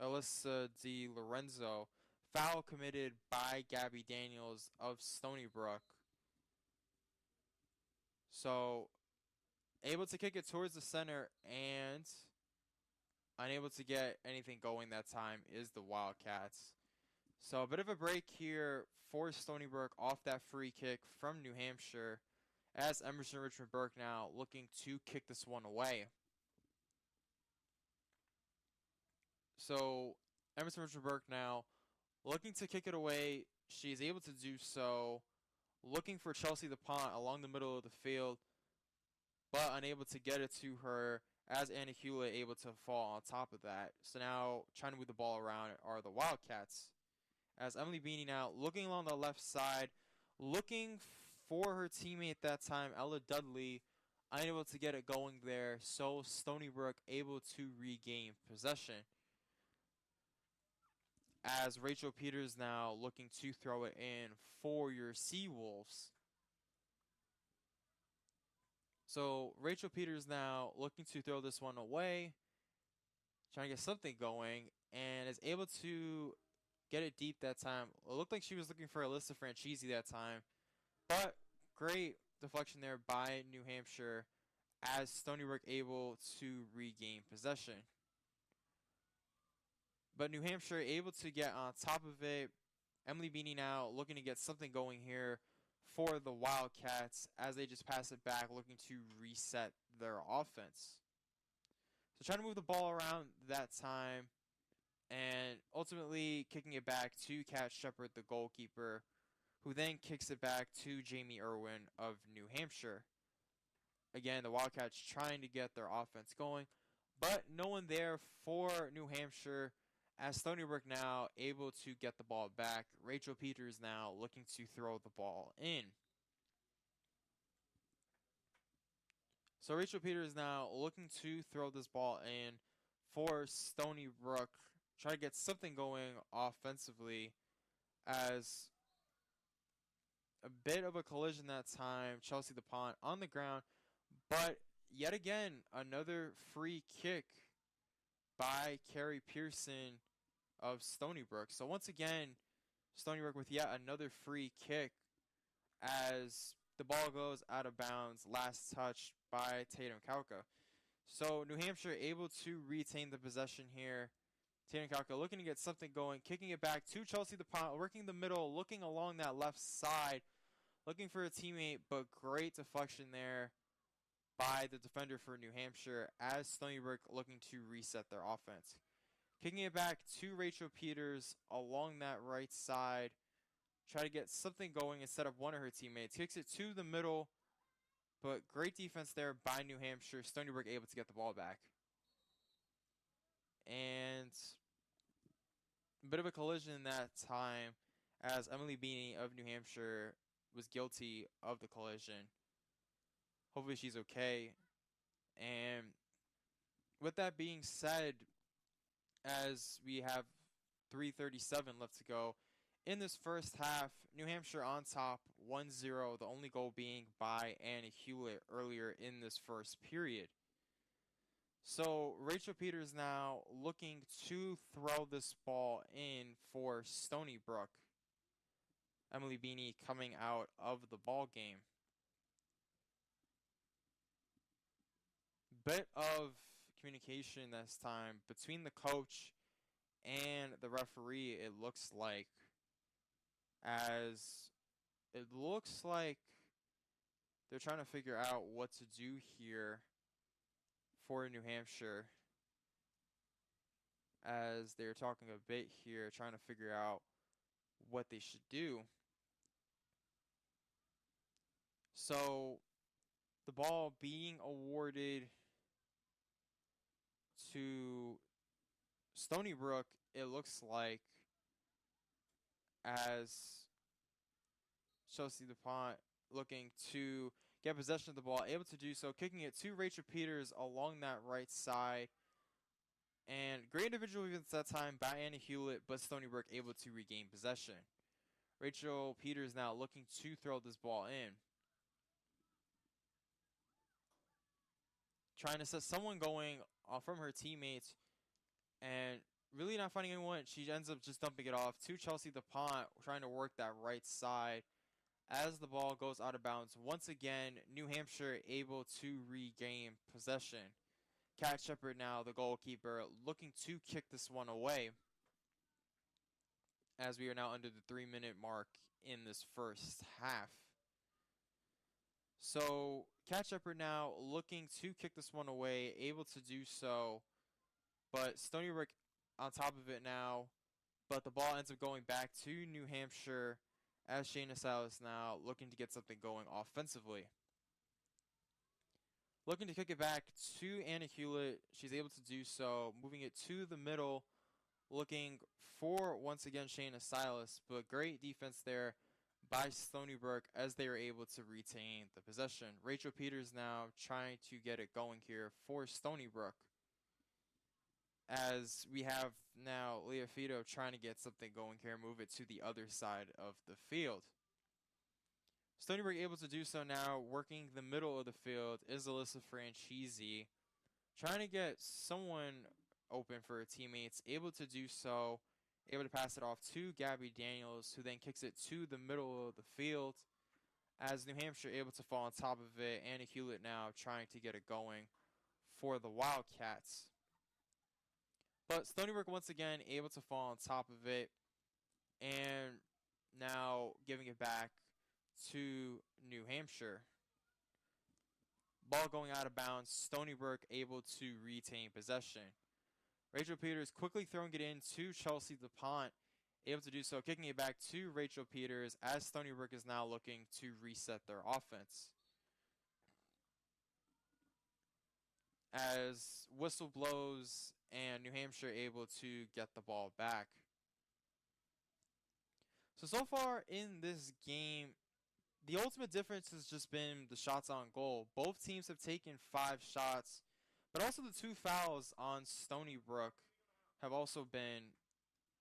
Alyssa Di Lorenzo. Foul committed by Gabby Daniels of Stony Brook. So able to kick it towards the center and unable to get anything going that time is the Wildcats. So a bit of a break here for Stony Brook off that free kick from New Hampshire as Emerson Richmond Burke now looking to kick this one away. So Emerson Richmond Burke now looking to kick it away. She's able to do so. Looking for Chelsea DuPont along the middle of the field, but unable to get it to her as Anna Hewlett able to fall on top of that. So now trying to move the ball around are the Wildcats. As Emily Beanie now looking along the left side, looking for her teammate that time, Ella Dudley, unable to get it going there. So Stony Brook able to regain possession. As Rachel Peters now looking to throw it in for your Seawolves. So Rachel Peters now looking to throw this one away, trying to get something going, and is able to get it deep that time. It looked like she was looking for Alyssa Franchisi that time, but great deflection there by New Hampshire as Stony Brook able to regain possession. But New Hampshire able to get on top of it. Emily Beanie now looking to get something going here for the Wildcats as they just pass it back, looking to reset their offense. So trying to move the ball around that time and ultimately kicking it back to Kat Shepard, the goalkeeper, who then kicks it back to Jamie Irwin of New Hampshire. Again, the Wildcats trying to get their offense going, but no one there for New Hampshire. As Stony Brook now able to get the ball back, Rachel Peters now looking to throw the ball in. So Rachel Peters now looking to throw this ball in for Stony Brook. Try to get something going offensively as a bit of a collision that time. Chelsea DuPont on the ground, but yet again, another free kick by Carrie Pearson of Stony Brook. So once again, Stony Brook with yet another free kick as the ball goes out of bounds. Last touch by Tatum Kauka. So New Hampshire able to retain the possession here. Tatum Kauka looking to get something going, kicking it back to Chelsea DuPont, working the middle, looking along that left side, looking for a teammate, but great deflection there by the defender for New Hampshire as Stony Brook looking to reset their offense. Kicking it back to Rachel Peters along that right side. Try to get something going instead of one of her teammates. Kicks it to the middle, but great defense there by New Hampshire. Stony Brook able to get the ball back. And a bit of a collision that time as Emily Beanie of New Hampshire was guilty of the collision. Hopefully she's okay. And with that being said, as we have 3:37 left to go in this first half, New Hampshire on top 1-0, the only goal being by Anna Hewlett earlier in this first period. So Rachel Peters now looking to throw this ball in for Stony Brook. Emily Beanie coming out of the ball game. Bit of communication this time between the coach and the referee, it looks like, as it looks like they're trying to figure out what to do here for New Hampshire as they're talking a bit here, trying to figure out what they should do. So the ball being awarded to Stony Brook, it looks like, as Chelsea DuPont looking to get possession of the ball, able to do so, kicking it to Rachel Peters along that right side. And great individual events that time by Anna Hewlett, but Stony Brook able to regain possession. Rachel Peters now looking to throw this ball in. Trying to set someone going from her teammates and really not finding anyone. She ends up just dumping it off to Chelsea DuPont, trying to work that right side as the ball goes out of bounds. Once again, New Hampshire able to regain possession. Kat Shepard now, the goalkeeper, looking to kick this one away as we are now under the 3-minute mark in this first half. So Kat Shepard now looking to kick this one away, able to do so, but Stony Brook on top of it now, but the ball ends up going back to New Hampshire as Shayna Silas now looking to get something going offensively. Looking to kick it back to Anna Hewlett. She's able to do so, moving it to the middle, looking for, once again, Shayna Silas, but great defense there by Stony Brook as they are able to retain the possession. Rachel Peters now trying to get it going here for Stony Brook, as we have now Leah Fido trying to get something going here, move it to the other side of the field. Stony Brook able to do so now, working the middle of the field is Alyssa Franchisi, trying to get someone open for her teammates, able to do so, able to pass it off to Gabby Daniels, who then kicks it to the middle of the field, as New Hampshire able to fall on top of it. Anna Hewlett now trying to get it going for the Wildcats. But Stony Brook once again able to fall on top of it, and now giving it back to New Hampshire. Ball going out of bounds. Stony Brook able to retain possession. Rachel Peters quickly throwing it in to Chelsea DuPont, able to do so, kicking it back to Rachel Peters as Stony Brook is now looking to reset their offense. As whistle blows and New Hampshire able to get the ball back. So far in this game, the ultimate difference has just been the shots on goal. Both teams have taken 5 shots, but also the 2 fouls on Stony Brook have also been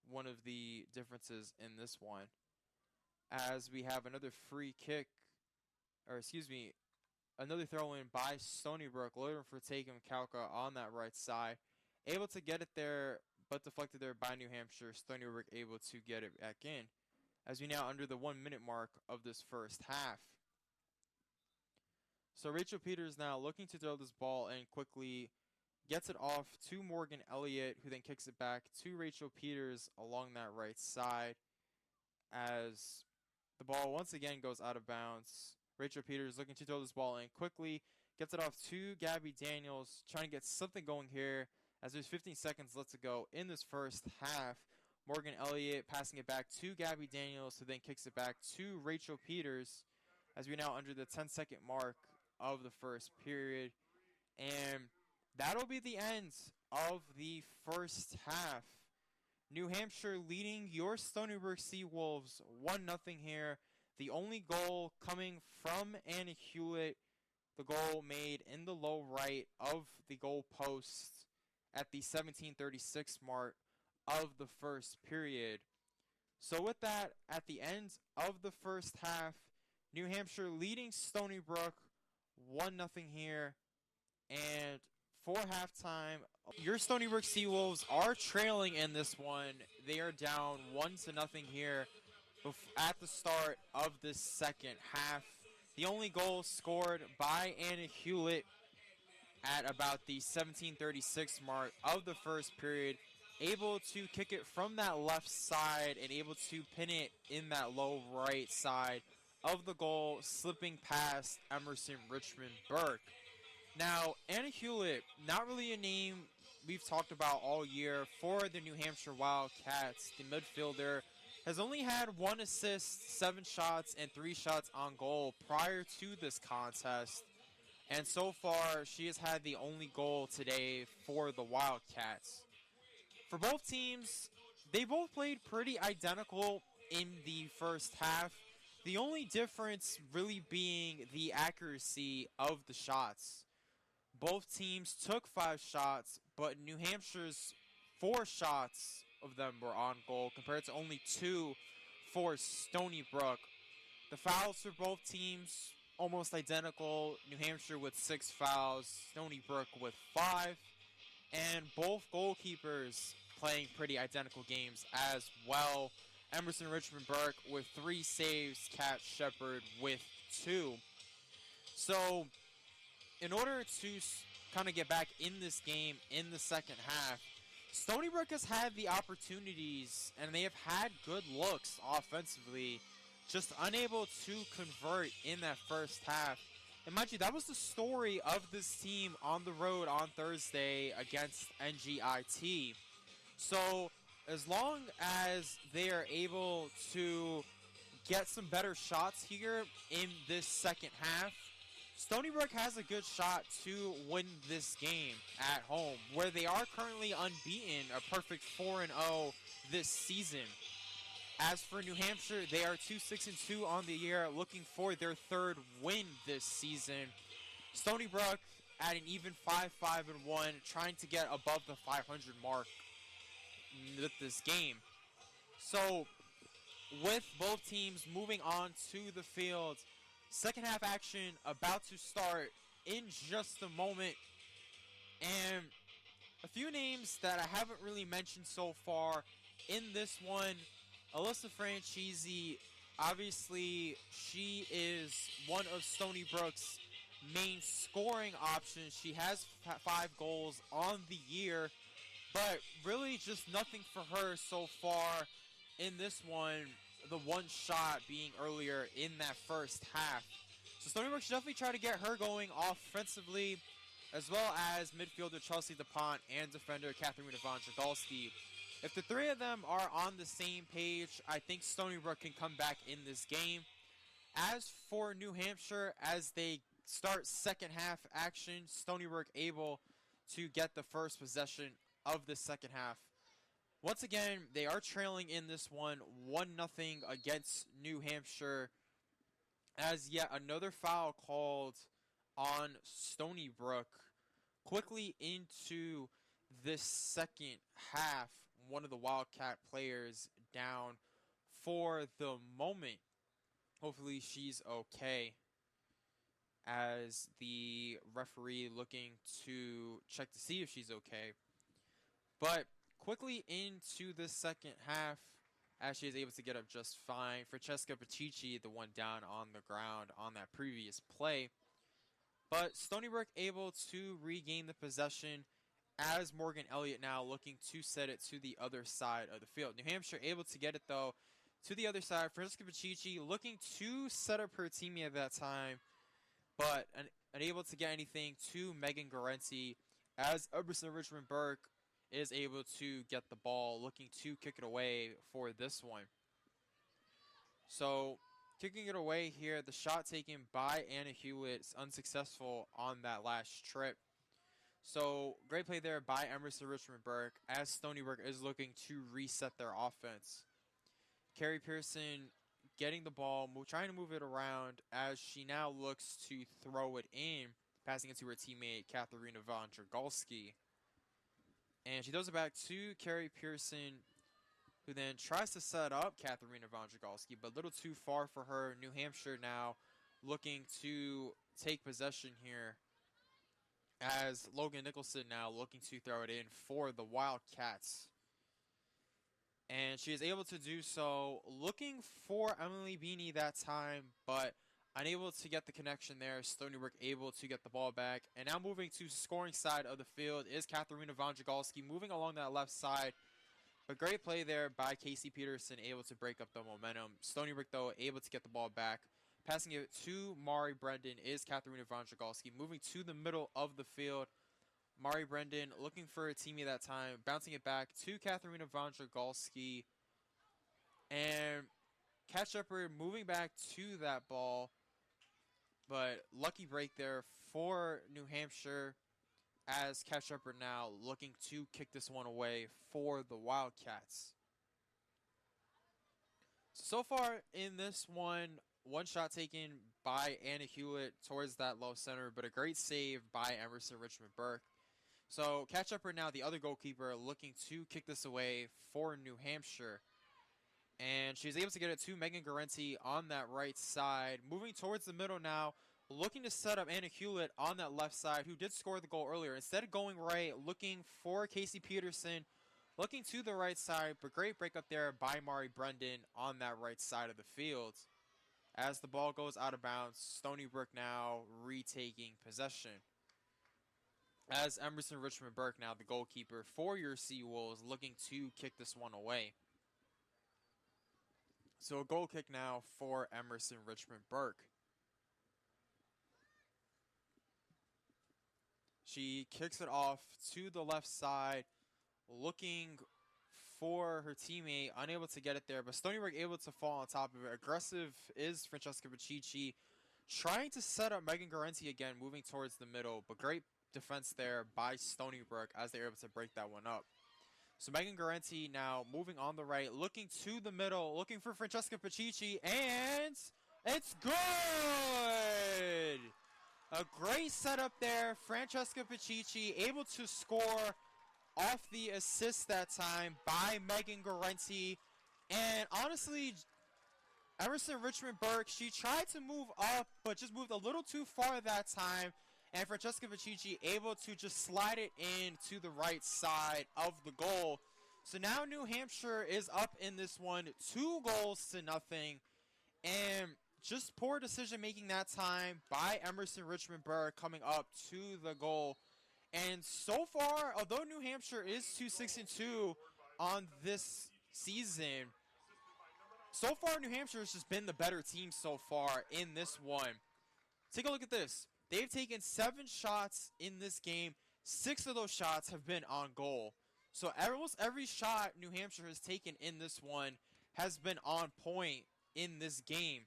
one of the differences in this one. As we have another free kick, another throw in by Stony Brook, looking for Tatum Kauka on that right side. Able to get it there, but deflected there by New Hampshire. Stony Brook able to get it back in, as we now under the 1-minute mark of this first half. So Rachel Peters now looking to throw this ball and quickly gets it off to Morgan Elliott, who then kicks it back to Rachel Peters along that right side, as the ball once again goes out of bounds. Rachel Peters looking to throw this ball in quickly, gets it off to Gabby Daniels, trying to get something going here as there's 15 seconds left to go in this first half. Morgan Elliott passing it back to Gabby Daniels, who then kicks it back to Rachel Peters, as we're now under the 10-second mark of the first period. And that'll be the end of the first half. New Hampshire leading your Stony Brook Seawolves 1-0 here. The only goal coming from Anna Hewlett, the goal made in the low right of the goal post at the 17:36 mark of the first period. So with that, at the end of the first half, New Hampshire leading Stony Brook 1-0 here. And for halftime, your Stony Brook Seawolves are trailing in this one. They are down 1-0 here at the start of this second half. The only goal scored by Anna Hewlett at about the 17:36 mark of the first period, able to kick it from that left side and able to pin it in that low right side of the goal, slipping past Emerson Richmond Burke. Now, Anna Hewlett, not really a name we've talked about all year for the New Hampshire Wildcats. The midfielder has only had 1 assist, 7 shots, and 3 shots on goal prior to this contest. And so far, she has had the only goal today for the Wildcats. For both teams, they both played pretty identical in the first half. The only difference really being the accuracy of the shots. Both teams took 5 shots, but New Hampshire's 4 shots of them were on goal compared to only 2 for Stony Brook. The fouls for both teams almost identical. New Hampshire with 6 fouls, Stony Brook with 5, and both goalkeepers playing pretty identical games as well. Emerson Richmond Burke with 3 saves, Kat Shepard with 2. So, in order to kind of get back in this game in the second half, Stony Brook has had the opportunities and they have had good looks offensively, just unable to convert in that first half. And mind you, that was the story of this team on the road on Thursday against NGIT. So as long as they are able to get some better shots here in this second half, Stony Brook has a good shot to win this game at home, where they are currently unbeaten, a perfect 4-0 this season. As for New Hampshire, they are 2-6-2 on the year, looking for their 3rd win this season. Stony Brook at an even 5-5-1, trying to get above the 500 mark with this game. So, with both teams moving on to the field, second half action about to start in just a moment. And a few names that I haven't really mentioned so far in this one. Alyssa Franchisi, obviously she is one of Stony Brook's main scoring options. She has 5 goals on the year, but really just nothing for her so far in this one. The 1 shot being earlier in that first half. So Stony Brook should definitely try to get her going offensively, as well as midfielder Chelsea DuPont and defender Katharina Von Jagalski. If the 3 of them are on the same page, I think Stony Brook can come back in this game. As for New Hampshire, as they start second half action, Stony Brook able to get the first possession of the second half. Once again, they are trailing in this one, 1-0 against New Hampshire, as yet another foul called on Stony Brook. Quickly into this second half, one of the Wildcat players down for the moment. Hopefully she's okay, as the referee looking to check to see if she's okay. But quickly into the second half, as she is able to get up just fine. Francesca Pacici, the one down on the ground on that previous play. But Stony Brook able to regain the possession, as Morgan Elliott now looking to set it to the other side of the field. New Hampshire able to get it, though, to the other side. Francesca Pacici looking to set up her teammate at that time, but unable to get anything to Megan Garenti, as Emerson Richmond Burke is able to get the ball, looking to kick it away for this one. So, kicking it away here, the shot taken by Anna Hewitt is unsuccessful on that last trip. So, great play there by Emerson Richmond Burke, as Stony Brook is looking to reset their offense. Carrie Pearson getting the ball, trying to move it around, as she now looks to throw it in, passing it to her teammate, Katharina Von Jagalski. And she throws it back to Carrie Pearson, who then tries to set up Katharina Von Jagalski, but a little too far for her. New Hampshire now looking to take possession here, as Logan Nicholson now looking to throw it in for the Wildcats. And she is able to do so, looking for Emily Beanie that time, but unable to get the connection there. Stony Brook able to get the ball back. And now moving to scoring side of the field is Katharina Von Jagalski, moving along that left side. A great play there by Casey Peterson, able to break up the momentum. Stony Brook, though, able to get the ball back. Passing it to Mari Brendan is Katharina von Dragolski. Moving to the middle of the field. Mari Brendan looking for a teammate that time. Bouncing it back to Katharina von Dragolski. And Kat Shepard moving back to that ball. But lucky break there for New Hampshire, as Kat Shepard now looking to kick this one away for the Wildcats. So far in this one shot taken by Anna Hewlett towards that low center, but a great save by Emerson Richmond Burke. So Kat Shepard now, the other goalkeeper, looking to kick this away for New Hampshire. And she's able to get it to Megan Garenti on that right side. Moving towards the middle now, looking to set up Anna Hewlett on that left side, who did score the goal earlier. Instead of going right, looking for Casey Peterson, looking to the right side, but great break up there by Mari Brendan on that right side of the field. As the ball goes out of bounds, Stony Brook now retaking possession. As Emerson Richmond Burke now, the goalkeeper for your Seawolves, looking to kick this one away. So a goal kick now for Emerson Richmond Burke. She kicks it off to the left side, looking for her teammate, unable to get it there, but Stony Brook able to fall on top of it. Aggressive is Francesca Bacicci, trying to set up Megan Garenti again, moving towards the middle, but great defense there by Stony Brook as they were able to break that one up. So Megan Garenti now moving on the right, looking to the middle, looking for Francesca Bacicci, and it's good! A great setup there. Francesca Bacicci able to score off the assist that time by Megan Garenti. And honestly, Emerson Richmond Burke, she tried to move up, but just moved a little too far that time. And Francesca Bacicci able to just slide it in to the right side of the goal. So now New Hampshire is up in this one, 2-0. And just poor decision making that time by Emerson Richmond Burke coming up to the goal. And so far, although New Hampshire is 2-6-2 on this season, so far New Hampshire has just been the better team so far in this one. Take a look at this. They've taken 7 shots in this game. 6 of those shots have been on goal. So almost every shot New Hampshire has taken in this one has been on point in this game.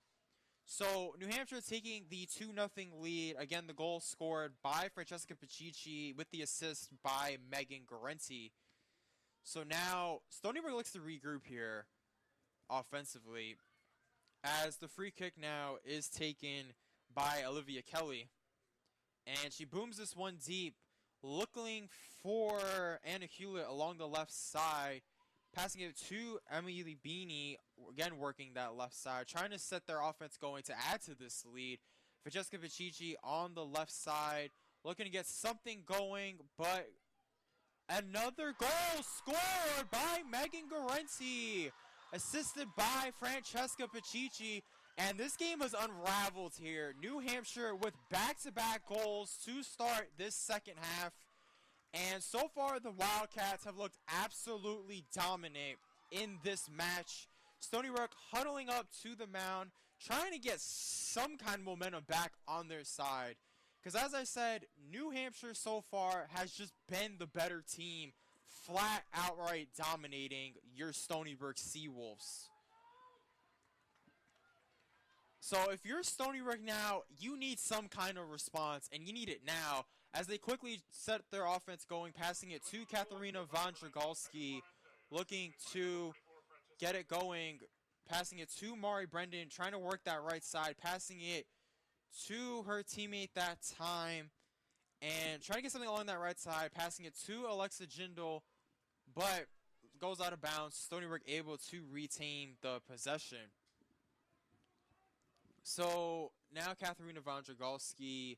So New Hampshire taking the 2-0 lead. Again, the goal scored by Francesca Bacicci with the assist by Megan Garenti. So now Stony Brook looks to regroup here offensively, as the free kick now is taken by Olivia Kelly. And she booms this one deep, looking for Anna Hewlett along the left side, passing it to Emily Beanie, again working that left side, trying to set their offense going to add to this lead. Francesca Bacicci on the left side, looking to get something going, but another goal scored by Megan Garenti, assisted by Francesca Bacicci. And this game has unraveled here. New Hampshire with back-to-back goals to start this second half. And so far, the Wildcats have looked absolutely dominant in this match. Stony Brook huddling up to the mound, trying to get some kind of momentum back on their side. Because as I said, New Hampshire so far has just been the better team, flat outright dominating your Stony Brook Seawolves. So if you're Stony Brook now, you need some kind of response, and you need it now, as they quickly set their offense going, passing it to Katharina von Dragolski, looking to get it going, passing it to Mari Brendan, trying to work that right side, passing it to her teammate that time, and trying to get something along that right side, passing it to Alexa Jindal, but goes out of bounds. Stony Brook able to retain the possession. So now Katharina von Dragolski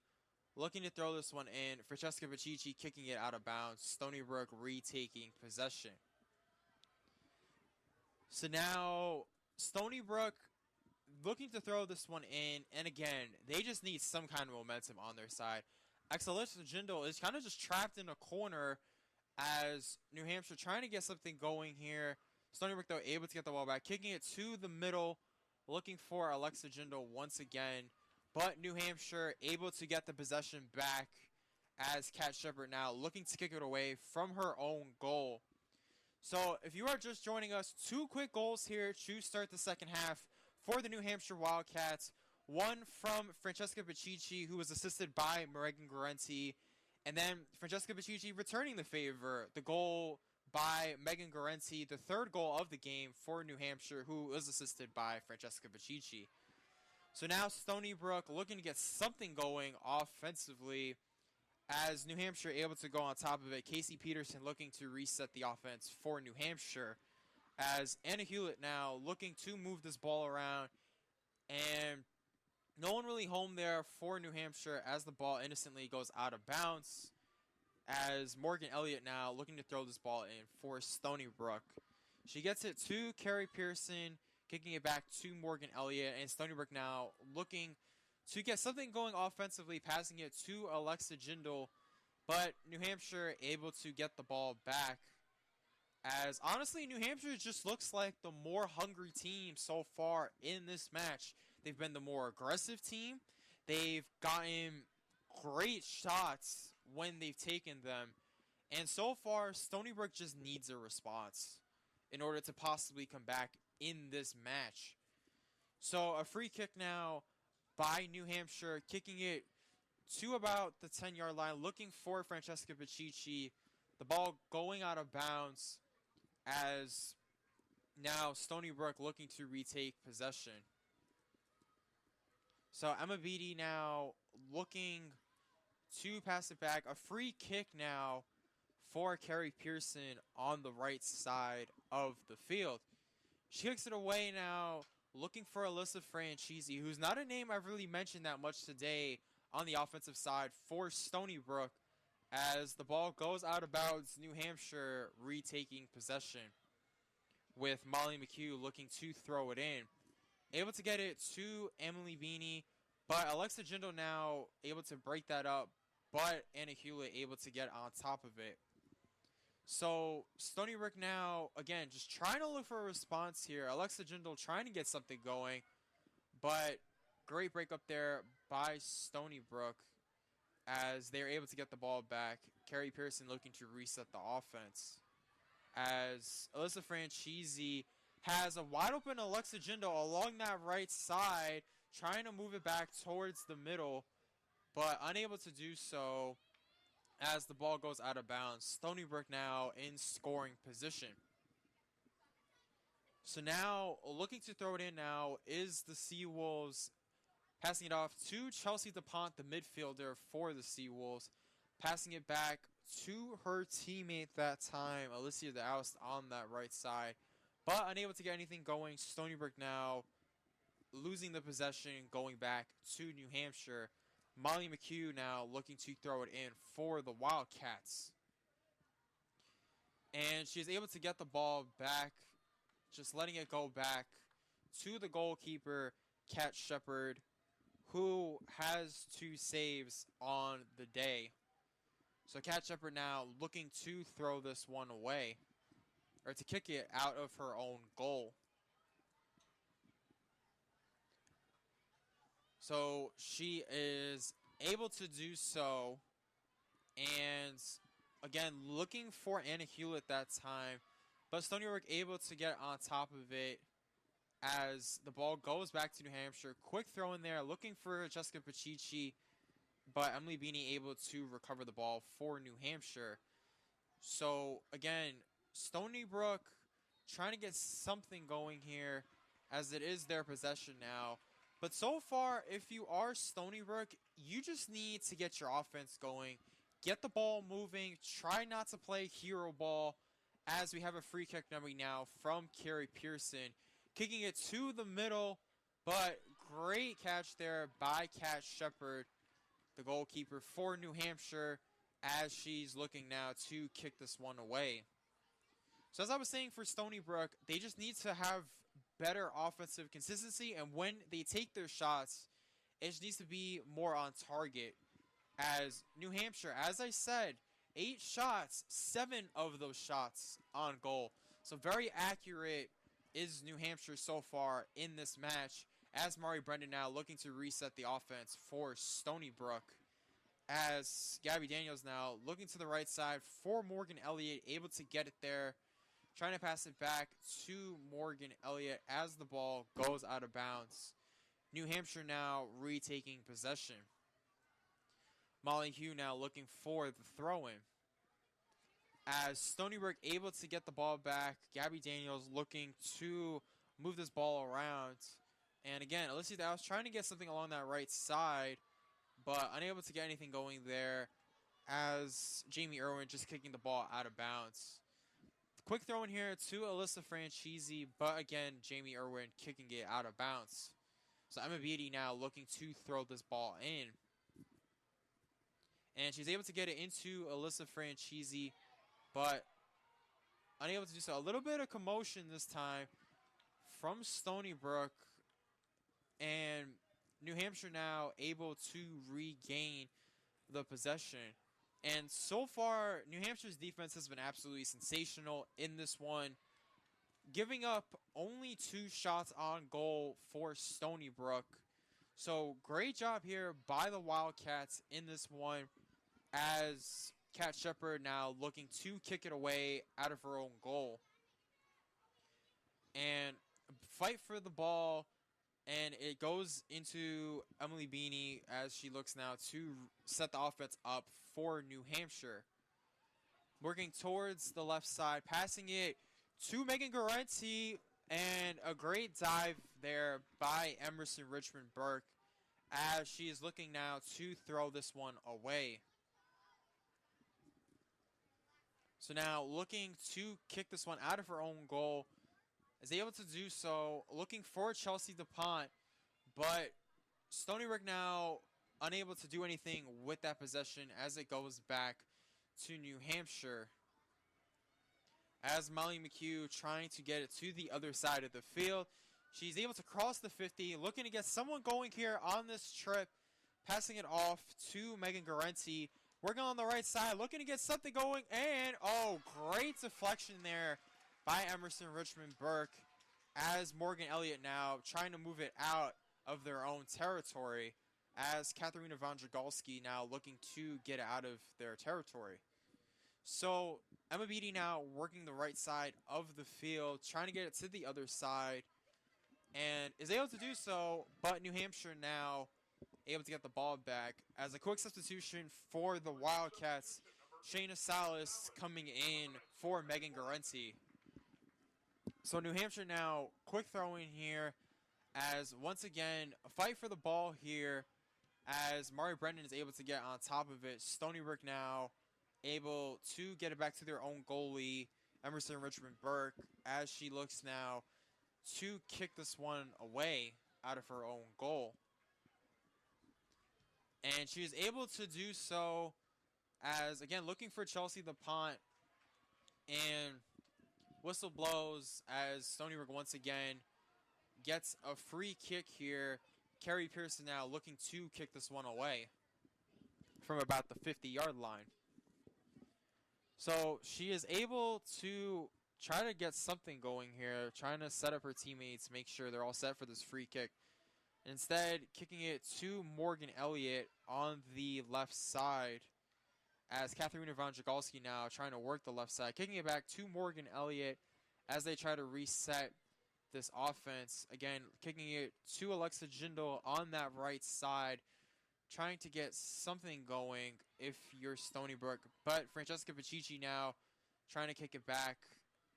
looking to throw this one in. Francesca Bacicci kicking it out of bounds. Stony Brook retaking possession. So now Stony Brook looking to throw this one in. And again, they just need some kind of momentum on their side. Alexa Jindal is kind of just trapped in a corner as New Hampshire trying to get something going here. Stony Brook, though, able to get the ball back. Kicking it to the middle. looking for Alexa Jindal once again. But New Hampshire able to get the possession back as Kat Shepard now looking to kick it away from her own goal. So if you are just joining us, 2 quick goals here to start the second half for the New Hampshire Wildcats. One from Francesca Bacicci, who was assisted by Megan Guarenti. And then Francesca Bacicci returning the favor. The goal by Megan Guarenti, the third goal of the game for New Hampshire, who was assisted by Francesca Bacicci. So now Stony Brook looking to get something going offensively as New Hampshire able to go on top of it. Casey Peterson looking to reset the offense for New Hampshire as Anna Hewlett now looking to move this ball around, and no one really home there for New Hampshire as the ball innocently goes out of bounds as Morgan Elliott now looking to throw this ball in for Stony Brook. She gets it to Carrie Pearson, kicking it back to Morgan Elliott, and Stony Brook now looking to get something going offensively, passing it to Alexa Jindal, but New Hampshire able to get the ball back. As honestly, New Hampshire just looks like the more hungry team so far in this match. They've been the more aggressive team. They've gotten great shots when they've taken them. And so far, Stony Brook just needs a response in order to possibly come back in this match. So a free kick now by New Hampshire, kicking it to about the 10-yard line, looking for Francesca Bacicci. The ball going out of bounds as now Stony Brook looking to retake possession. So Emma Beatty now looking to pass it back. A free kick now for Carrie Pearson on the right side of the field. She kicks it away now, looking for Alyssa Franchisi, who's not a name I've really mentioned that much today on the offensive side for Stony Brook, as the ball goes out of bounds. New Hampshire retaking possession with Molly McHugh looking to throw it in. Able to get it to Emily Beanie, but Alexa Jindal now able to break that up, but Anna Hewlett able to get on top of it. So Stony Brook now, again, just trying to look for a response here. Alexa Jindal trying to get something going, but great break up there by Stony Brook as they're able to get the ball back. Carrie Pearson looking to reset the offense as Alyssa Franchisi has a wide open Alexa Jindal along that right side, trying to move it back towards the middle, but unable to do so as the ball goes out of bounds. Stony Brook now in scoring position. So now looking to throw it in now is the Seawolves, passing it off to Chelsea DuPont, the midfielder for the Seawolves, passing it back to her teammate that time, Alicia DeAust, on that right side, but unable to get anything going. Stony Brook now losing the possession, going back to New Hampshire. Molly McHugh now looking to throw it in for the Wildcats. And she is able to get the ball back, just letting it go back to the goalkeeper, Kat Shepard, who has 2 saves on the day. So Kat Shepard now looking to throw this one away, or to kick it out of her own goal. So she is able to do so, and again looking for Anna Hewlett that time, but Stony Brook able to get on top of it as the ball goes back to New Hampshire. Quick throw in there, looking for Jessica Pacici, but Emily Beanie able to recover the ball for New Hampshire. So again, Stony Brook trying to get something going here as it is their possession now. But so far, if you are Stony Brook, you just need to get your offense going, get the ball moving, try not to play hero ball, as we have a free kick coming now from Carrie Pearson, kicking it to the middle, but great catch there by Kat Shepard, the goalkeeper for New Hampshire, as she's looking now to kick this one away. So as I was saying for Stony Brook, they just need to have better offensive consistency, and when they take their shots, it just needs to be more on target. As New Hampshire, as I said, 8 shots, 7 of those shots on goal. So very accurate is New Hampshire so far in this match, as Mari Brendan now looking to reset the offense for Stony Brook, as Gabby Daniels now looking to the right side for Morgan Elliott, able to get it there, trying to pass it back to Morgan Elliott as the ball goes out of bounds. New Hampshire now retaking possession. Molly Hugh now looking for the throw-in. As Stony Brook able to get the ball back, Gabby Daniels looking to move this ball around. And again, Alyssa Dow's trying to get something along that right side, but unable to get anything going there, as Jamie Irwin just kicking the ball out of bounds. Quick throw in here to Alyssa Franchisi, but again, Jamie Irwin kicking it out of bounds. So Emma Beatty now looking to throw this ball in. And she's able to get it into Alyssa Franchisi, but unable to do so. A little bit of commotion this time from Stony Brook, and New Hampshire now able to regain the possession. And so far, New Hampshire's defense has been absolutely sensational in this one, giving up only 2 shots on goal for Stony Brook. So great job here by the Wildcats in this one, as Kat Shepard now looking to kick it away out of her own goal. And fight for the ball, and it goes into Emily Beanie as she looks now to set the offense up for New Hampshire. Working towards the left side, passing it to Megan Garenti, and a great dive there by Emerson Richmond Burke, as she is looking now to throw this one away. So now looking to kick this one out of her own goal, is able to do so, looking for Chelsea DuPont, but Stony Brook now unable to do anything with that possession as it goes back to New Hampshire. As Molly McHugh trying to get it to the other side of the field, she's able to cross the 50, looking to get someone going here on this trip, passing it off to Megan Garenti, working on the right side, looking to get something going, and oh, great deflection there by Emerson Richmond Burke, as Morgan Elliott now trying to move it out of their own territory, as Katharina von Jagalski now looking to get out of their territory. So Emma Beatty now working the right side of the field, trying to get it to the other side, and is able to do so, but New Hampshire now able to get the ball back, as a quick substitution for the Wildcats, Shayna Salas coming in for Megan Garenti. So New Hampshire now quick throw in here, as once again a fight for the ball here, as Mari Brendan is able to get on top of it. Stony Brook now able to get it back to their own goalie, Emerson Richmond Burke, as she looks now to kick this one away out of her own goal. And she is able to do so, as again looking for Chelsea DuPont, and whistle blows as Stony Brook once again gets a free kick here. Carrie Pearson now looking to kick this one away from about the 50-yard line. So she is able to try to get something going here, trying to set up her teammates, make sure they're all set for this free kick. Instead, kicking it to Morgan Elliott on the left side, as Katharina von Jagalski now trying to work the left side, kicking it back to Morgan Elliott as they try to reset this offense. Again, kicking it to Alexa Jindal on that right side, trying to get something going if you're Stony Brook. But Francesca Pacici now trying to kick it back,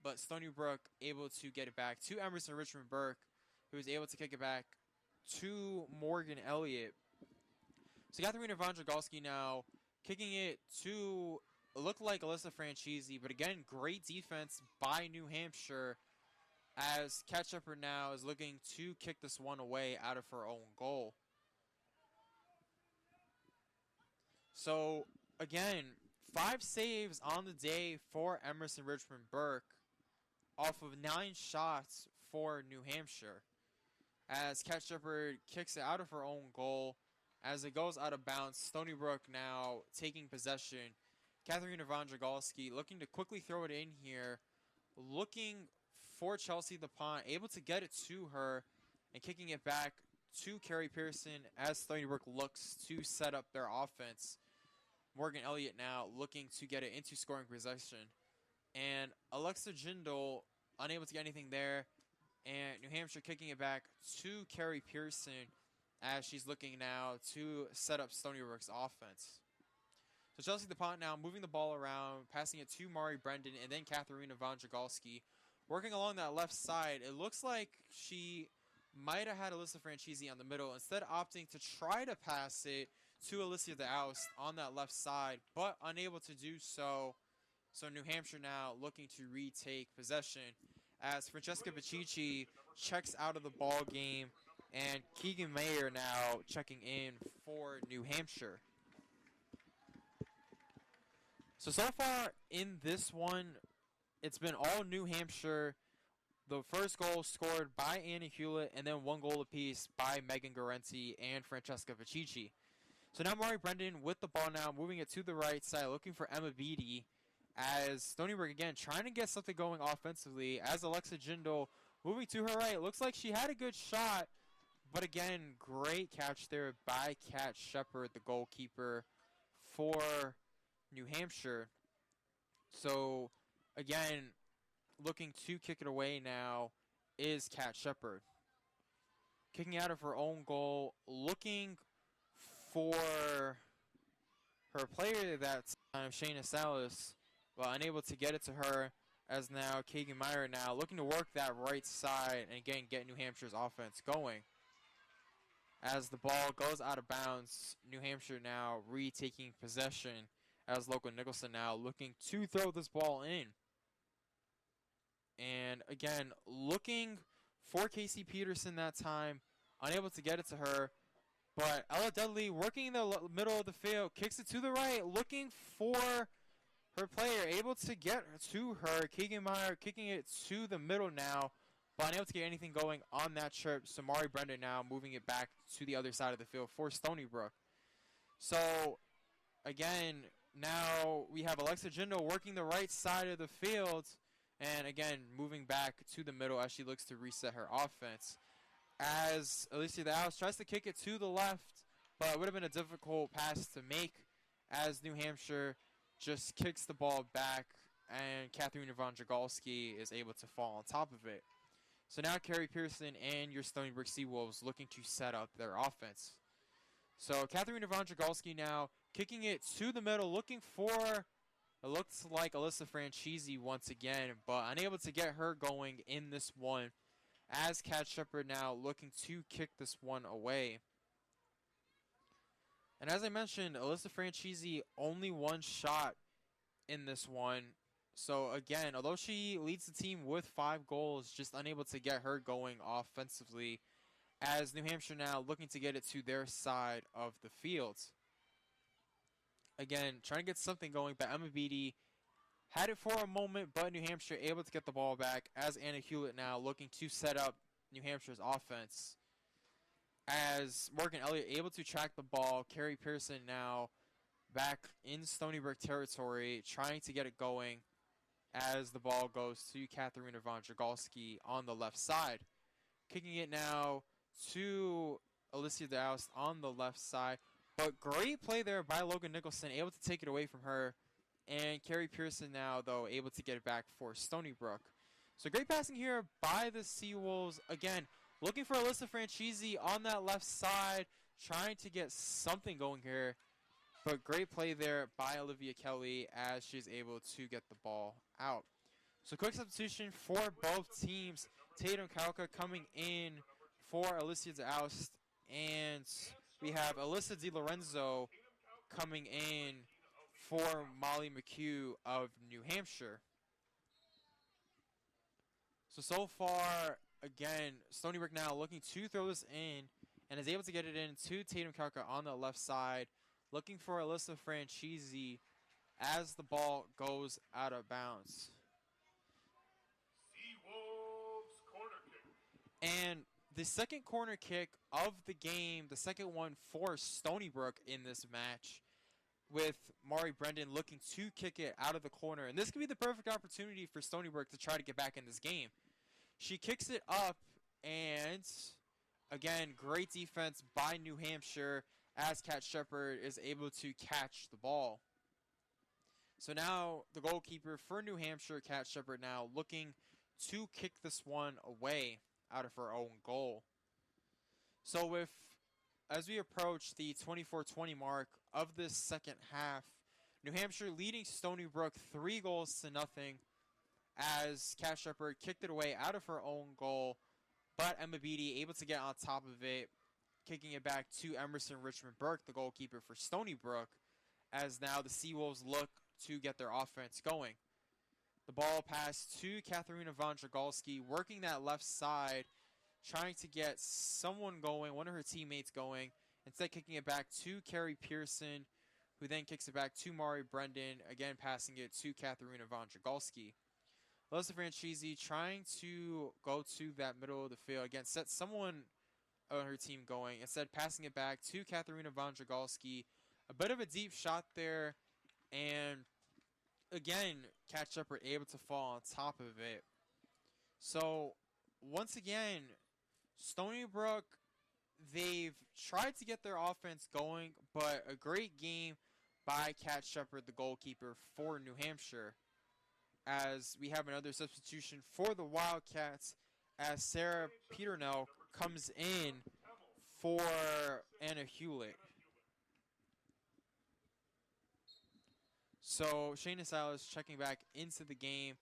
but Stony Brook able to get it back to Emerson Richmond Burke, who is able to kick it back to Morgan Elliott. So Katharina von Jagalski now kicking it to look like Alyssa Franchisi, but again, great defense by New Hampshire, as Kat Shepard now is looking to kick this one away out of her own goal. So again, 5 saves on the day for Emerson Richmond Burke off of 9 shots for New Hampshire, as Kat Shepard kicks it out of her own goal. As it goes out of bounds, Stony Brook now taking possession. Katharina von Jagalski looking to quickly throw it in here, looking for Chelsea the Pont, able to get it to her and kicking it back to Carrie Pearson as Stony Brook looks to set up their offense. Morgan Elliott now looking to get it into scoring possession. And Alexa Jindal unable to get anything there. And New Hampshire kicking it back to Carrie Pearson as she's looking now to set up Stony Brook's offense. So Chelsea the Pont now moving the ball around, passing it to Mari Brendan and then Katharina von Jagalski. Working along that left side, it looks like she might have had Alyssa Franchisi on the middle, instead opting to try to pass it to Alicia DeAust on that left side, but unable to do so. So New Hampshire now looking to retake possession as Francesca Bacicci checks out of the ball game, and Keegan Mayer now checking in for New Hampshire. So far in this one, it's been all New Hampshire. The first goal scored by Annie Hewlett, and then one goal apiece by Megan Garenti and Francesca Bacicci. So now Mari Brendan with the ball now, moving it to the right side, looking for Emma Beattie, as Stony Brook again trying to get something going offensively, as Alexa Jindal moving to her right. Looks like she had a good shot, but again, great catch there by Kat Shepard, the goalkeeper for New Hampshire. So again, looking to kick it away now is Kat Shepard. Kicking out of her own goal, looking for her player that time, Shayna Salas, but unable to get it to her, as now Keegan Meyer now looking to work that right side and again get New Hampshire's offense going. As the ball goes out of bounds, New Hampshire now retaking possession, as Logan Nicholson now looking to throw this ball in. And again, looking for Casey Peterson that time, unable to get it to her. But Ella Dudley working in the middle of the field, kicks it to the right, looking for her player, able to get to her. Keegan Meyer kicking it to the middle now, but unable to get anything going on that trip. So Mari Brendan now moving it back to the other side of the field for Stony Brook. So again, now we have Alexa Jindal working the right side of the field, and again moving back to the middle as she looks to reset her offense. As Alicia DeAust tries to kick it to the left, but it would have been a difficult pass to make, as New Hampshire just kicks the ball back, and Katharina von Jagalski is able to fall on top of it. So now Carrie Pearson and your Stony Brook Seawolves looking to set up their offense. So Katharina von Jagalski now kicking it to the middle, looking for, it looks like Alyssa Franchisi once again, but unable to get her going in this one, as Kat Shepard now looking to kick this one away. And as I mentioned, Alyssa Franchisi only one shot in this one. So again, although she leads the team with 5 goals, just unable to get her going offensively, as New Hampshire now looking to get it to their side of the field. Again, trying to get something going, but Emma Beattie had it for a moment, but New Hampshire able to get the ball back, as Anna Hewlett now looking to set up New Hampshire's offense. As Morgan Elliott able to track the ball, Carrie Pearson now back in Stony Brook territory, trying to get it going, as the ball goes to Katharina von Jagalski on the left side. Kicking it now to Alicia DeAust on the left side. But great play there by Logan Nicholson, able to take it away from her. And Carrie Pearson now, though, able to get it back for Stony Brook. So great passing here by the Seawolves. Again, looking for Alyssa Franchisi on that left side, trying to get something going here. But great play there by Olivia Kelly as she's able to get the ball out. So quick substitution for both teams. Tatum Kauka coming in for Alicia DeAust. And we have Alyssa DiLorenzo coming in for Molly McHugh of New Hampshire. So far, again, Stony Brook now looking to throw this in and is able to get it in to Tatum Kauka on the left side. Looking for Alyssa Franchisi as the ball goes out of bounds. Seawolves corner kick. And the second corner kick of the game, the second one for Stony Brook in this match, with Mari Brendan looking to kick it out of the corner. And this could be the perfect opportunity for Stony Brook to try to get back in this game. She kicks it up, and again, great defense by New Hampshire as Kat Shepard is able to catch the ball. So now the goalkeeper for New Hampshire, Kat Shepard, now looking to kick this one away out of her own goal. So as we approach the 24-20 mark of this second half, New Hampshire leading Stony Brook 3-0 as Kat Shepard kicked it away out of her own goal, but Emma Beattie able to get on top of it, kicking it back to Emerson Richmond Burke, the goalkeeper for Stony Brook, as now the Seawolves look to get their offense going. The ball passed to Katharina von Dragalski, working that left side, trying to get someone going, one of her teammates going, instead kicking it back to Carrie Pearson, who then kicks it back to Mari Brendan, again passing it to Katharina von Dragalski. Alyssa Franchisi trying to go to that middle of the field, again set someone on her team going, instead passing it back to Katharina von Dragalski. A bit of a deep shot there, and again, Kat Shepard able to fall on top of it. So, once again, Stony Brook, they've tried to get their offense going, but a great game by Kat Shepard, the goalkeeper for New Hampshire. As we have another substitution for the Wildcats, as Sarah Peternell comes in for Anna Hewlett. So Shayna Silas checking back into the game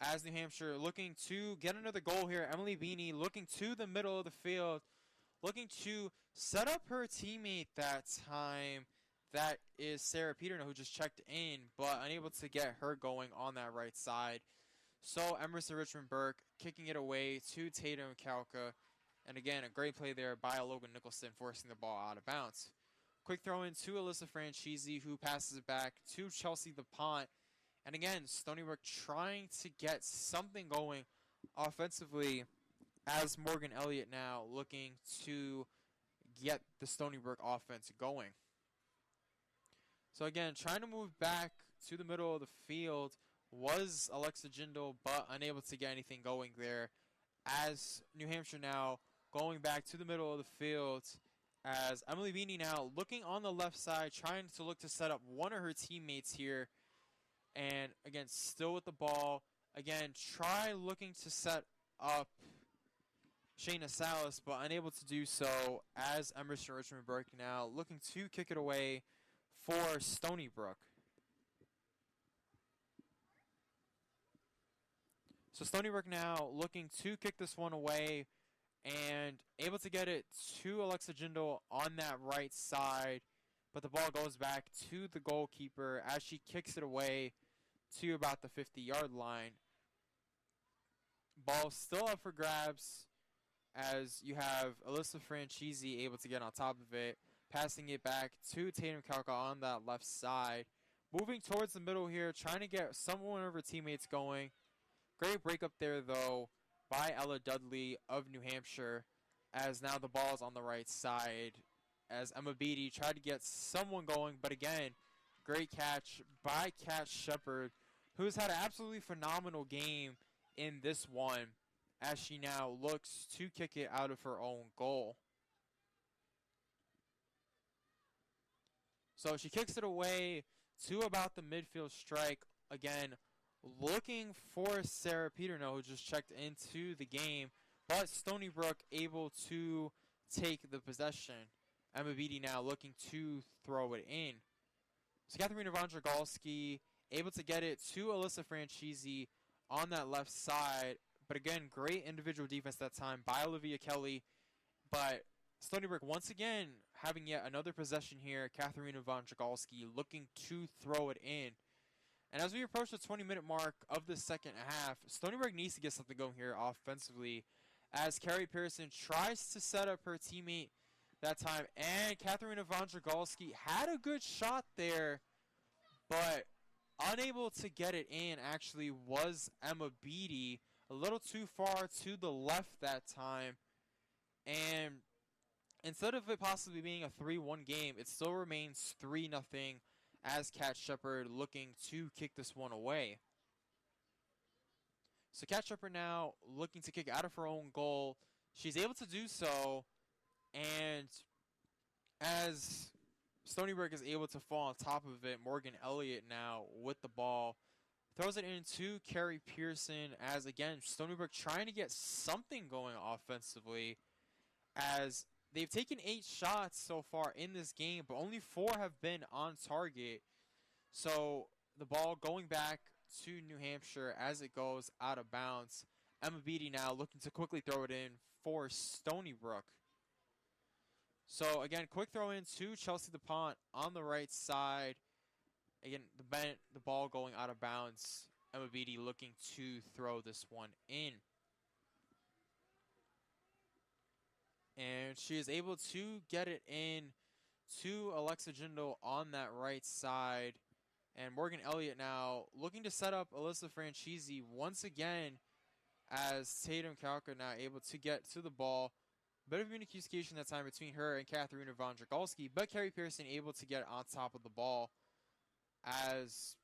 as New Hampshire looking to get another goal here. Emily Beanie looking to the middle of the field, looking to set up her teammate that time. That is Sarah Peternell, who just checked in, but unable to get her going on that right side. So Emerson Richmond Burke kicking it away to Tatum Kalka. And again, a great play there by Logan Nicholson, forcing the ball out of bounds. Quick throw in to Alyssa Franchisi, who passes it back to Chelsea DuPont. And again, Stony Brook trying to get something going offensively as Morgan Elliott now looking to get the Stony Brook offense going. So again, trying to move back to the middle of the field was Alexa Jindal, but unable to get anything going there. As New Hampshire now going back to the middle of the field, as Emily Beanie now looking on the left side, trying to look to set up one of her teammates here. And again, still with the ball. Again, try looking to set up Shayna Salas, but unable to do so as Emerson Richmond Burke now looking to kick it away for Stony Brook. So Stony Brook now looking to kick this one away and able to get it to Alexa Jindal on that right side. But the ball goes back to the goalkeeper as she kicks it away to about the 50-yard line. Ball still up for grabs as you have Alyssa Franchisi able to get on top of it, passing it back to Tatum Kalka on that left side. Moving towards the middle here, trying to get someone of her teammates going. Great break up there, though, by Ella Dudley of New Hampshire, as now the ball is on the right side, as Emma Beattie tried to get someone going, but again, great catch by Kat Shepard, who's had an absolutely phenomenal game in this one, as she now looks to kick it out of her own goal. So she kicks it away to about the midfield strike. Again, looking for Sarah Peternell, who just checked into the game, but Stony Brook able to take the possession. Emma Beattie now looking to throw it in. So Katharina von Dragalski able to get it to Alyssa Franchisi on that left side. But again, great individual defense that time by Olivia Kelly. But Stony Brook once again having yet another possession here. Katharina von Dragalski looking to throw it in. And as we approach the 20-minute mark of the second half, Stony Brook needs to get something going here offensively, as Carrie Pearson tries to set up her teammate that time. And Katharina von Dragalski had a good shot there, but unable to get it in actually was Emma Beattie. A little too far to the left that time. And instead of it possibly being a 3-1 game, it still remains 3-0 as Kat Shepard looking to kick this one away. So Kat Shepard now looking to kick out of her own goal. She's able to do so, and as Stony Brook is able to fall on top of it, Morgan Elliott now with the ball throws it into Carrie Pearson as, again, Stony Brook trying to get something going offensively, as they've taken 8 shots so far in this game, but only 4 have been on target. So the ball going back to New Hampshire as it goes out of bounds. Emma Beatty now looking to quickly throw it in for Stony Brook. So again, quick throw in to Chelsea DuPont on the right side. Again, the ball going out of bounds. Emma Beatty looking to throw this one in. And she is able to get it in to Alexa Jindal on that right side. And Morgan Elliott now looking to set up Alyssa Franchisi once again, as Tatum Kalka now able to get to the ball. Bit of communication that time between her and Katharina von Dragolski, but Carrie Pearson able to get on top of the ball, as,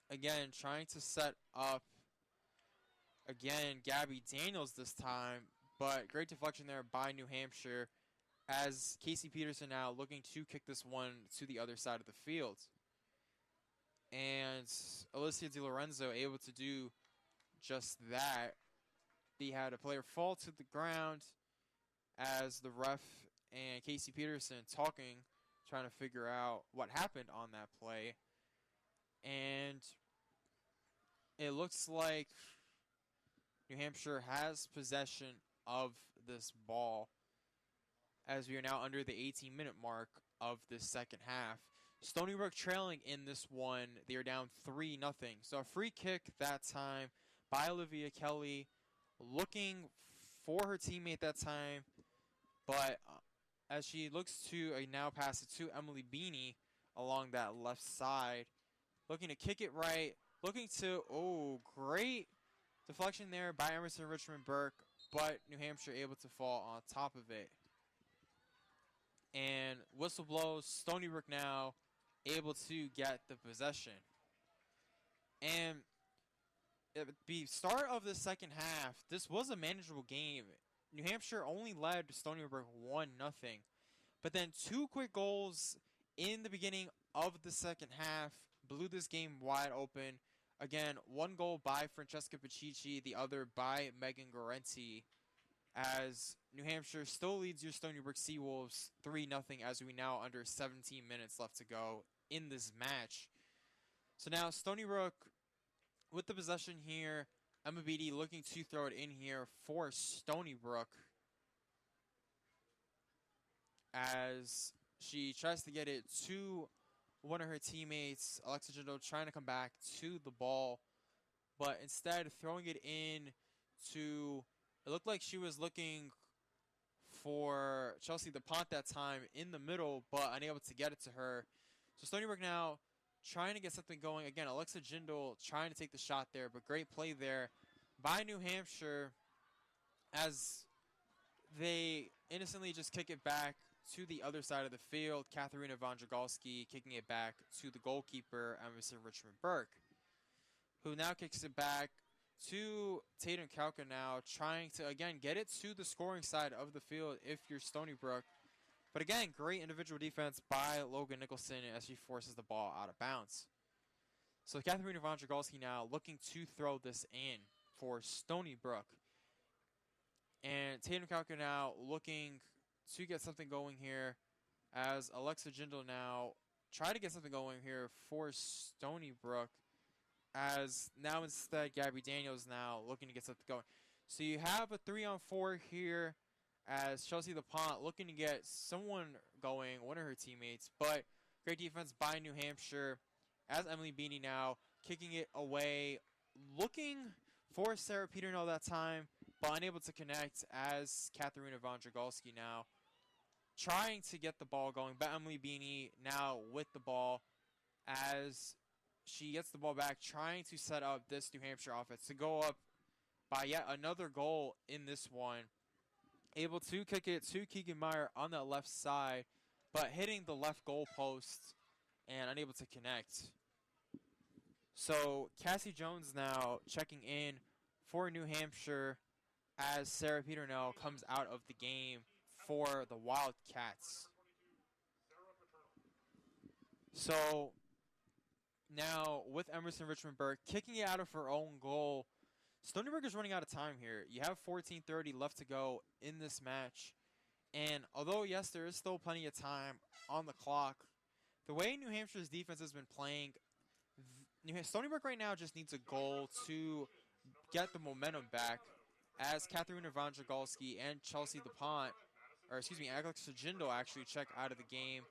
again, trying to set up, again, Gabby Daniels this time, but great deflection there by New Hampshire, as Casey Peterson now looking to kick this one to the other side of the field. And Alicia DiLorenzo able to do just that. He had a player fall to the ground as the ref and Casey Peterson talking, trying to figure out what happened on that play. And it looks like New Hampshire has possession of this ball, as we are now under the 18-minute mark of this second half. Stony Brook trailing in this one. They are down 3-0. So a free kick that time by Olivia Kelly, looking for her teammate that time. But as she looks to now pass it to Emily Beanie along that left side, looking to kick it right, looking to, great deflection there by Emerson Richmond Burke, but New Hampshire able to fall on top of it. And whistle blows, Stony Brook now able to get the possession. And at the start of the second half, this was a manageable game. New Hampshire only led Stony Brook 1-0. But then 2 quick goals in the beginning of the second half blew this game wide open. Again, 1 goal by Francesca Pacici, the other by Megan Gorenti, as New Hampshire still leads your Stony Brook Seawolves 3-0 as we now under 17 minutes left to go in this match. So now Stony Brook with the possession here. Emma Beatty looking to throw it in here for Stony Brook, as she tries to get it to one of her teammates. Alexa Jindal trying to come back to the ball, but instead throwing it in to, it looked like she was looking for Chelsea DuPont that time in the middle, but unable to get it to her. So Stony Brook now trying to get something going. Again, Alexa Jindal trying to take the shot there, but great play there by New Hampshire, as they innocently just kick it back to the other side of the field. Katharina von Dragolski kicking it back to the goalkeeper, Emerson Richmond Burke, who now kicks it back to Tatum Kalka now, trying to, again, get it to the scoring side of the field if you're Stony Brook. But again, great individual defense by Logan Nicholson as she forces the ball out of bounds. So Katharina von Dragolski now looking to throw this in for Stony Brook. And Tatum Kalka now looking to get something going here, as Alexa Jindal now try to get something going here for Stony Brook, as now instead Gabby Daniels now looking to get something going. So you have a 3-on-4 here, as Chelsea DuPont looking to get someone going, one of her teammates, but great defense by New Hampshire, as Emily Beanie now kicking it away, looking for Sarah Peterno that time, but unable to connect, as Katharina von Dragolski now trying to get the ball going. But Emily Beanie now with the ball, as she gets the ball back, trying to set up this New Hampshire offense to go up by yet another goal in this one. Able to kick it to Keegan Meyer on that left side, but hitting the left goal post and unable to connect. So Cassie Jones now checking in for New Hampshire as Sarah Peternell comes out of the game for the Wildcats. So now with Emerson Richmond Burke kicking it out of her own goal, Stony Brook is running out of time here. You have 14:30 left to go in this match. And although, yes, there is still plenty of time on the clock, the way New Hampshire's defense has been playing, Stony Brook right now just needs a goal to get the momentum back as Katharina Von Jagalski and Chelsea DuPont, or excuse me, Alex Sajindo actually check out of the game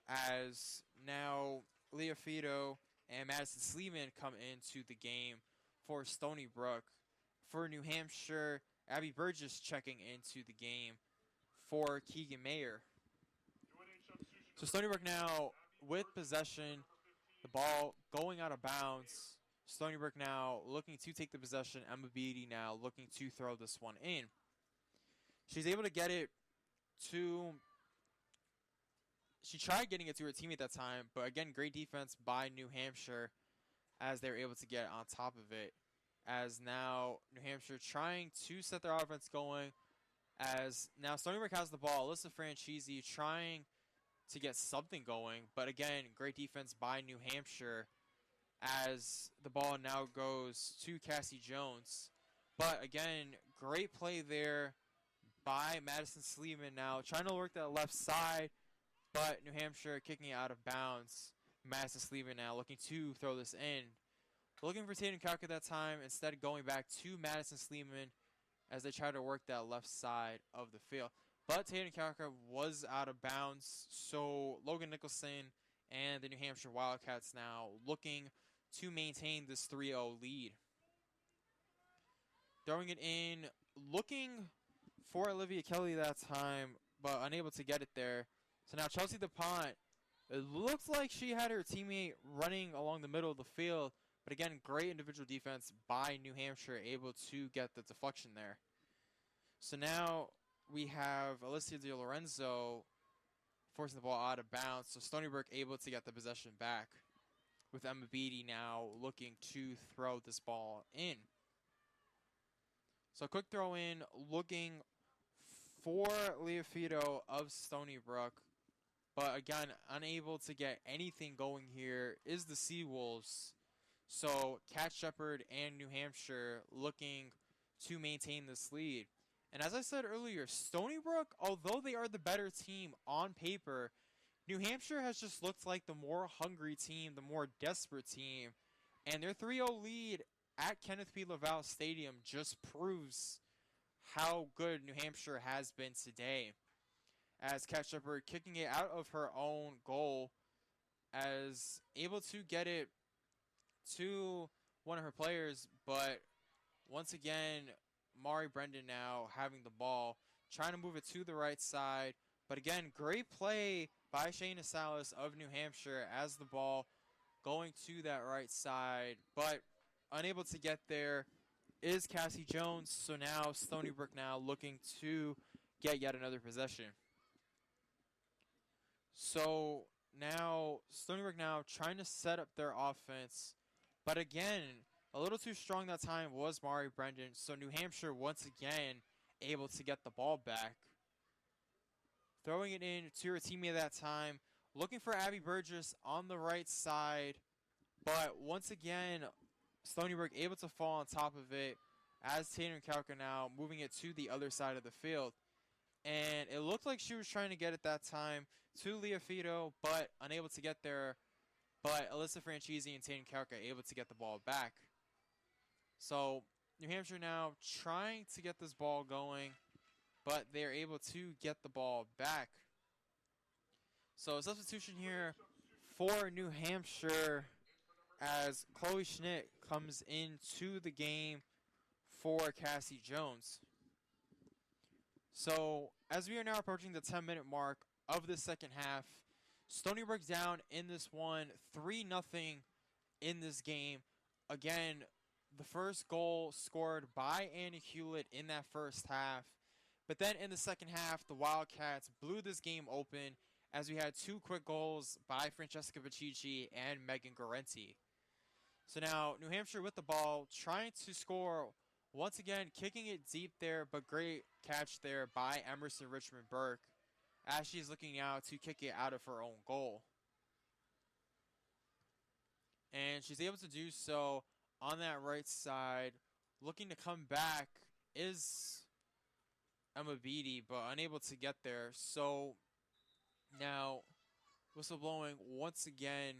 as now Leah Fido and Madison Sleeman come into the game for Stony Brook. For New Hampshire, Abby Burgess checking into the game for Keegan Mayer. So Stony Brook now with possession, the ball going out of bounds. Stony Brook now looking to take the possession. Emma Beatty now looking to throw this one in. She's able to get it to... She tried getting it to her teammate that time, but again, great defense by New Hampshire as they're able to get on top of it. As now New Hampshire trying to set their offense going. As now Stony Brook has the ball. Alyssa Franchisi trying to get something going. But again, great defense by New Hampshire as the ball now goes to Cassie Jones. But again, great play there by Madison Sleeman now. Trying to work that left side. But New Hampshire kicking it out of bounds. Madison Sleeman now looking to throw this in. Looking for Tatum Kauka that time. Instead going back to Madison Sleeman as they try to work that left side of the field. But Tatum Kauka was out of bounds. So Logan Nicholson and the New Hampshire Wildcats now looking to maintain this 3-0 lead. Throwing it in. Looking for Olivia Kelly that time, but unable to get it there. So now Chelsea DuPont, it looks like she had her teammate running along the middle of the field. But again, great individual defense by New Hampshire, able to get the deflection there. So now we have Alicia Di Lorenzo forcing the ball out of bounds. So Stony Brook able to get the possession back with Emma Beatty now looking to throw this ball in. So quick throw in, looking for Leah Fido of Stony Brook. But again, unable to get anything going here is the Seawolves. So Kat Shepard and New Hampshire looking to maintain this lead. And as I said earlier, Stony Brook, although they are the better team on paper, New Hampshire has just looked like the more hungry team, the more desperate team. And their 3-0 lead at Kenneth P. LaValle Stadium just proves how good New Hampshire has been today. As Kat Shepard kicking it out of her own goal, as able to get it to one of her players, but once again, Mari Brendan now having the ball, trying to move it to the right side. But again, great play by Shayna Salas of New Hampshire as the ball going to that right side, but unable to get there is Cassie Jones. So now Stony Brook now looking to get yet another possession. So now Stony Brook now trying to set up their offense. But again, a little too strong that time was Mari Brendan. So New Hampshire once again able to get the ball back. Throwing it in to her teammate that time. Looking for Abby Burgess on the right side. But once again, Stony Brook able to fall on top of it as Tatum Kauka now moving it to the other side of the field. And it looked like she was trying to get it that time to Leah Fido, but unable to get there. But Alyssa Franchisi and Tatum Kauka able to get the ball back. So New Hampshire now trying to get this ball going, but they're able to get the ball back. So a substitution here for New Hampshire as Chloe Schnitt comes into the game for Cassie Jones. So as we are now approaching the 10-minute mark of the second half, Stony Brook down in this one, 3-0 in this game. Again, the first goal scored by Anna Hewlett in that first half. But then in the second half, the Wildcats blew this game open as we had two quick goals by Francesca Bacicci and Megan Garenti. So now New Hampshire with the ball, trying to score Once again, kicking it deep there, but great catch there by Emerson Richmond Burke as she's looking now to kick it out of her own goal. And she's able to do so on that right side. Looking to come back is Emma Beatty, but unable to get there. So now whistle blowing once again.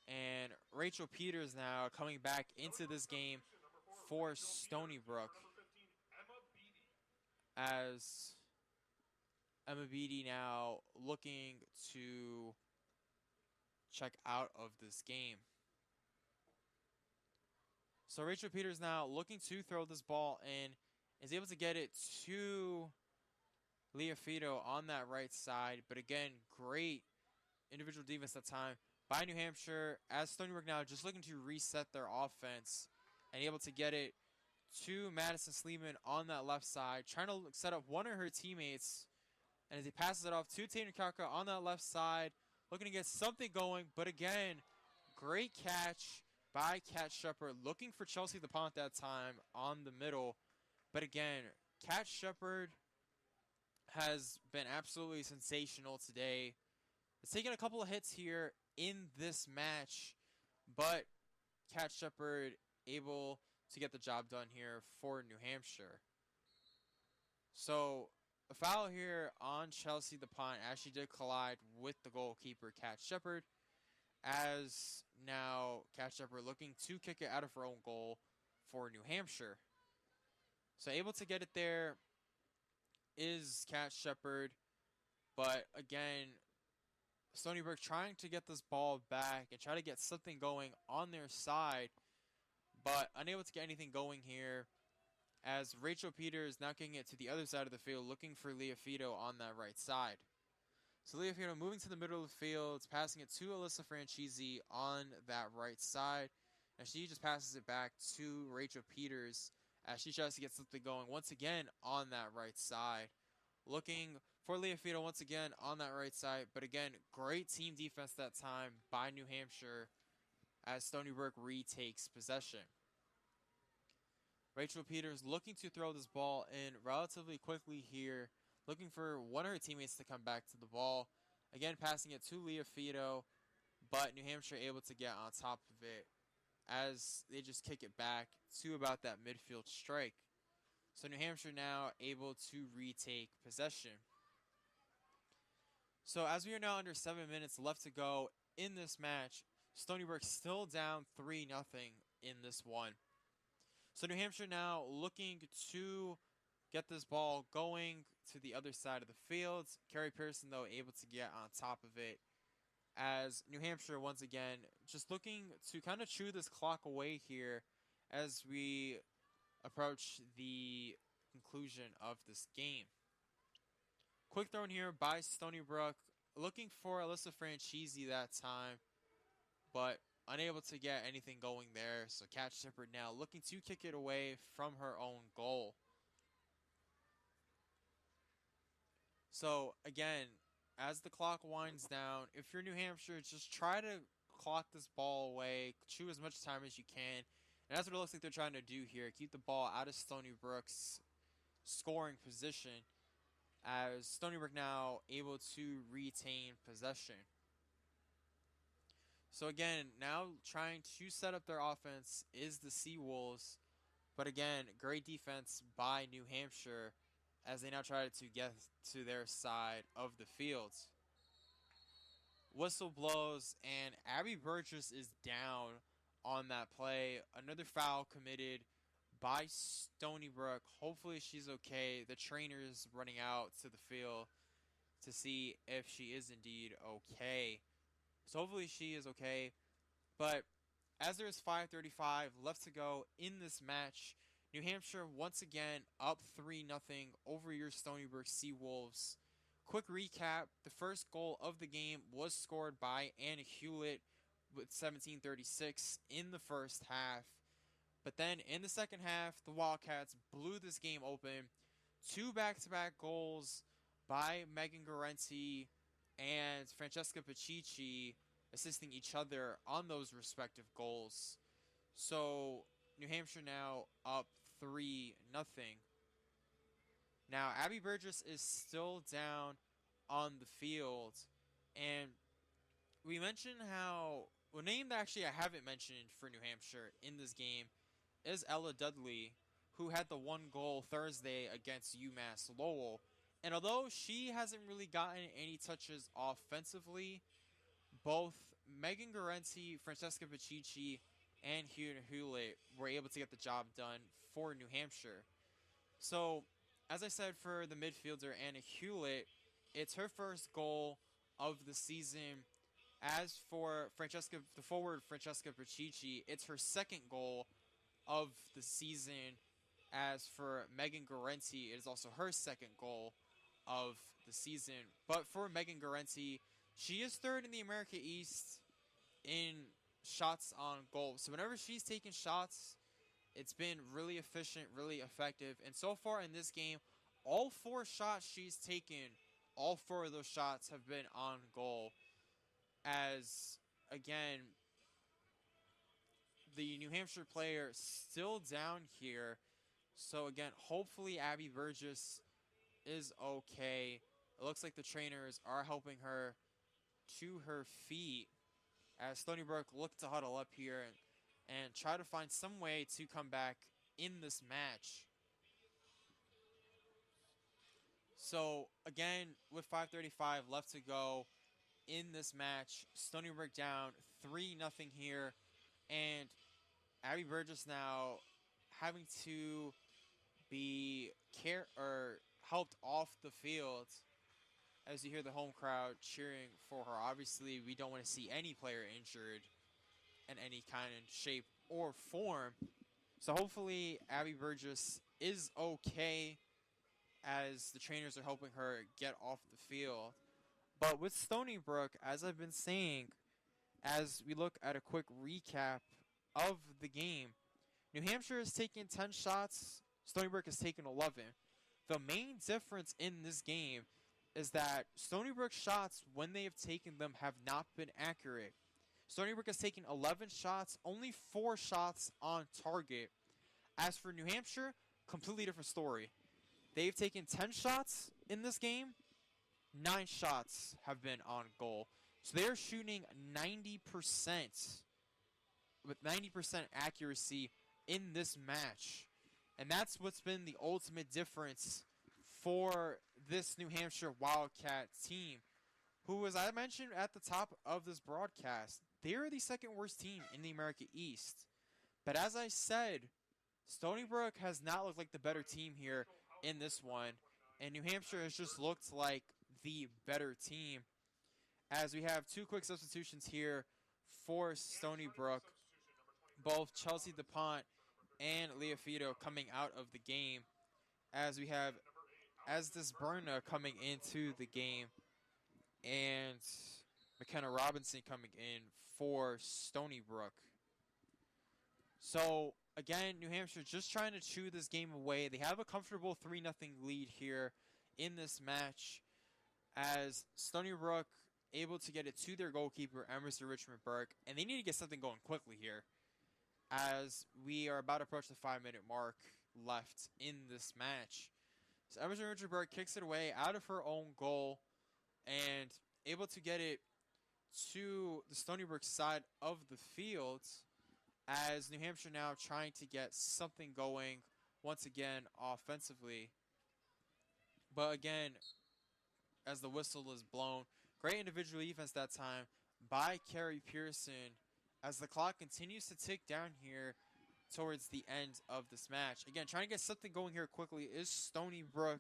And Rachel Peters now coming back into this game for Stony Brook, as Emma Beatty now looking to check out of this game. So Rachel Peters now looking to throw this ball in, is able to get it to Leah Fido on that right side. But again, great individual defense that time by New Hampshire, as Stony Brook now just looking to reset their offense and able to get it to Madison Sleeman on that left side, trying to set up one of her teammates. And as he passes it off to Taylor Kalka on that left side, looking to get something going. But again, great catch by Kat Shepard, looking for Chelsea DuPont that time on the middle. But again, Kat Shepard has been absolutely sensational today. It's taken a couple of hits here in this match, but Kat Shepard able to get the job done here for New Hampshire. So a foul here on Chelsea DuPont as she did collide with the goalkeeper, Kat Shepard, as now Kat Shepard looking to kick it out of her own goal for New Hampshire. So able to get it there is Kat Shepard, but again, Stony Brook trying to get this ball back and try to get something going on their side, but unable to get anything going here, as Rachel Peters now kicking it to the other side of the field, looking for Leah Fido on that right side. So Leah Fido moving to the middle of the field, passing it to Alyssa Franchisi on that right side, and she just passes it back to Rachel Peters as she tries to get something going once again on that right side. Looking for Leah Fido once again on that right side, but again, great team defense that time by New Hampshire as Stony Brook retakes possession. Rachel Peters looking to throw this ball in relatively quickly here, looking for one of her teammates to come back to the ball. Again, passing it to Leah Fido, but New Hampshire able to get on top of it as they just kick it back to about that midfield strike. So New Hampshire now able to retake possession. So as we are now under 7 minutes left to go in this match, Stony Brook still down 3-0 in this one. So New Hampshire now looking to get this ball going to the other side of the field. Carrie Pearson, though, able to get on top of it, as New Hampshire once again just looking to kind of chew this clock away here as we approach the conclusion of this game. Quick throw in here by Stony Brook, looking for Alyssa Franchisi that time, but unable to get anything going there. So Kat Shepard now looking to kick it away from her own goal. So again, as the clock winds down, if you're New Hampshire, just try to clock this ball away, chew as much time as you can. And that's what it looks like they're trying to do here. Keep the ball out of Stony Brook's scoring position, as Stony Brook now able to retain possession. So again, now trying to set up their offense is the Seawolves. But again, great defense by New Hampshire as they now try to get to their side of the field. Whistle blows and Abby Burgess is down on that play. Another foul committed by Stony Brook. Hopefully she's okay. The trainer's running out to the field to see if she is indeed okay. So hopefully she is okay. But as there is 5:35 left to go in this match, New Hampshire once again up 3-0 over your Stony Brook Seawolves. Quick recap, the first goal of the game was scored by Anna Hewlett with 17:36 in the first half. But then in the second half, the Wildcats blew this game open. 2 back-to-back goals by Megan Garenti and Francesca Pacici, assisting each other on those respective goals. So New Hampshire now up 3-0. Now, Abby Burgess is still down on the field. And we mentioned how, a name that actually I haven't mentioned for New Hampshire in this game is Ella Dudley, who had the one goal Thursday against UMass Lowell. And although she hasn't really gotten any touches offensively, both Megan Garenti, Francesca Pacici, and Hugh Hewlett were able to get the job done for New Hampshire. So, as I said, for the midfielder Anna Hewlett, it's her first goal of the season. As for the forward Francesca Pacici, it's her second goal of the season. As for Megan Garenti, it is also her second goal of the season. But for Megan Garenti, she is third in the America East in shots on goal. So whenever she's taken shots, it's been really efficient, really effective. And so far in this game, all 4 shots she's taken, all 4 of those shots have been on goal. As, again, the New Hampshire player still down here. So, again, hopefully Abby Burgess is okay. It looks like the trainers are helping her to her feet as Stony Brook look to huddle up here and try to find some way to come back in this match. So, again, with 5:35 left to go in this match, Stony Brook down 3-0 here, and Abby Burgess now having to be helped off the field as you hear the home crowd cheering for her. Obviously, we don't want to see any player injured in any kind of shape or form. So hopefully Abby Burgess is okay as the trainers are helping her get off the field. But with Stony Brook, as I've been saying, as we look at a quick recap of the game, New Hampshire has taken 10 shots, Stony Brook has taken 11. The main difference in this game is that Stony Brook shots, when they have taken them, have not been accurate. Stony Brook has taken 11 shots, only 4 shots on target. As for New Hampshire, completely different story. They've taken 10 shots in this game, 9 shots have been on goal. So they're shooting 90% with 90% accuracy in this match. And that's what's been the ultimate difference for this New Hampshire Wildcat team, who, as I mentioned at the top of this broadcast, they're the second worst team in the America East. But as I said, Stony Brook has not looked like the better team here in this one, and New Hampshire has just looked like the better team. As we have 2 quick substitutions here for Stony Brook, both Chelsea DuPont and Leah Fido coming out of the game, as we have Estes Berna coming into the game and McKenna Robinson coming in for Stony Brook. So, again, New Hampshire just trying to chew this game away. They have a comfortable 3-0 lead here in this match, as Stony Brook able to get it to their goalkeeper, Emerson Richmond Burke, and they need to get something going quickly here, as we are about to approach the 5-minute mark left in this match. So Emerson Richmond Burke kicks it away out of her own goal and able to get it to the Stony Brook side of the field, as New Hampshire now trying to get something going once again offensively. But again, as the whistle is blown, great individual defense that time by Carrie Pearson, as the clock continues to tick down here towards the end of this match. Again, trying to get something going here quickly is Stony Brook,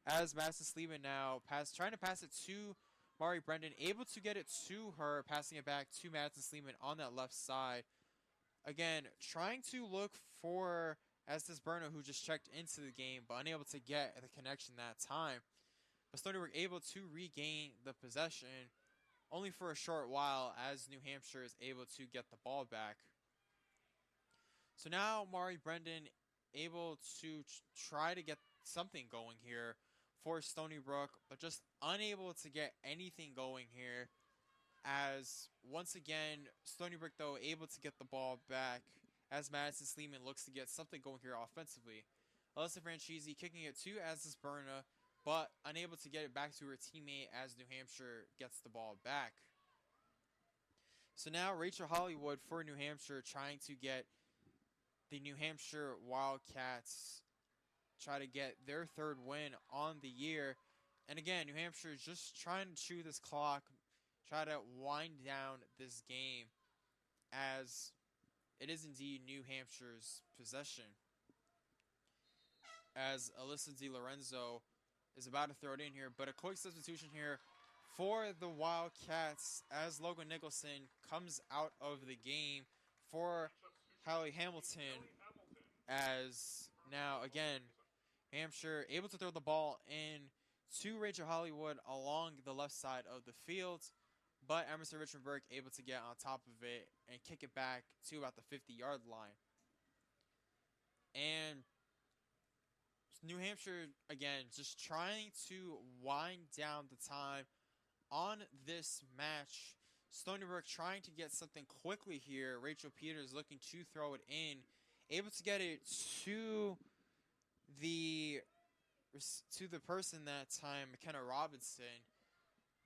as Madison Sleeman now trying to pass it to Mari Brendan, able to get it to her, passing it back to Madison Sleeman on that left side. Again, trying to look for Estes Berna, who just checked into the game, but unable to get the connection that time. But Stony Brook able to regain the possession, only for a short while, as New Hampshire is able to get the ball back. So now Mari Brendan able to try to get something going here for Stony Brook, but just unable to get anything going here, as once again Stony Brook though able to get the ball back, as Madison Sleeman looks to get something going here offensively. Alyssa Franchisi kicking it to Azis Berna, but unable to get it back to her teammate as New Hampshire gets the ball back. So now Rachel Hollywood for New Hampshire trying to get the New Hampshire Wildcats try to get their third win on the year. And again, New Hampshire is just trying to chew this clock, try to wind down this game as it is indeed New Hampshire's possession. As Alyssa Di Lorenzo is about to throw it in here, but a quick substitution here for the Wildcats as Logan Nicholson comes out of the game for Hallie Hamilton, as now again Hampshire able to throw the ball in to Rachel Hollywood along the left side of the field, but Emerson Richmond Burke able to get on top of it and kick it back to about the 50-yard line. And New Hampshire, again, just trying to wind down the time on this match. Stony Brook trying to get something quickly here. Rachel Peters looking to throw it in. Able to get it to the person that time, McKenna Robinson.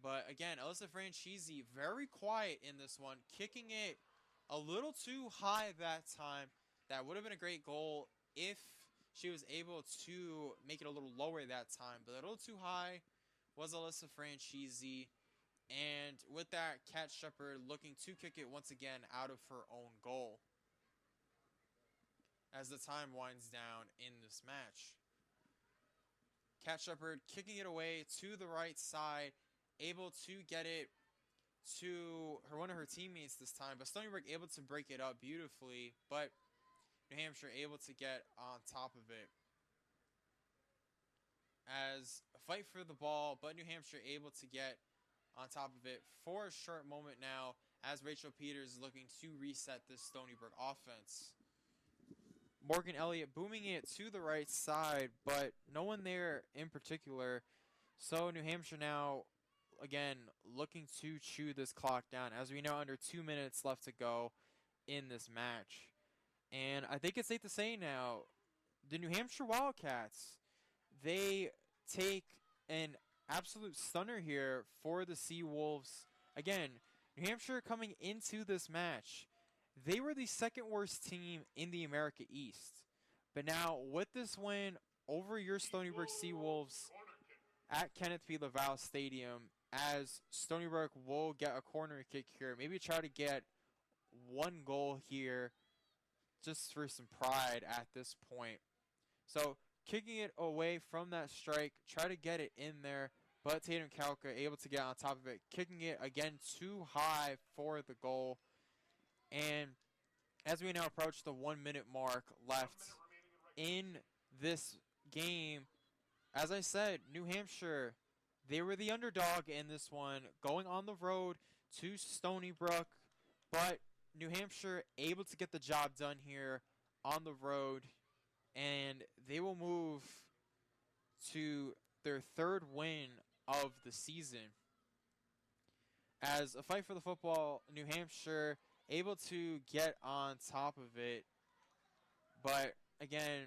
But again, Alyssa Franchisi very quiet in this one. Kicking it a little too high that time. That would have been a great goal if she was able to make it a little lower that time. But a little too high was Alyssa Franchisi. And with that, Kat Shepard looking to kick it once again out of her own goal as the time winds down in this match. Kat Shepard kicking it away to the right side, able to get it to one of her teammates this time, but Stony Brook able to break it up beautifully, but New Hampshire able to get on top of it. As a fight for the ball, but New Hampshire able to get on top of it for a short moment now as Rachel Peters is looking to reset this Stony Brook offense. Morgan Elliott booming it to the right side, but no one there in particular. So New Hampshire now, again, looking to chew this clock down as we know under 2 minutes left to go in this match. And I think it's safe to say now, the New Hampshire Wildcats, they take an absolute stunner here for the Seawolves. Again, New Hampshire coming into this match, they were the second worst team in the America East. But now with this win over your Stony Brook Seawolves at Kenneth P. LaValle Stadium, as Stony Brook will get a corner kick here, maybe try to get one goal here just for some pride at this point. So kicking it away from that strike, try to get it in there, but Tatum Kalka able to get on top of it, kicking it again too high for the goal. And as we now approach the 1 minute mark left in this game, as I said, New Hampshire, they were the underdog in this one, going on the road to Stony Brook, but New Hampshire able to get the job done here on the road, and they will move to their third win of the season. As a fight for the football, New Hampshire able to get on top of it, but again,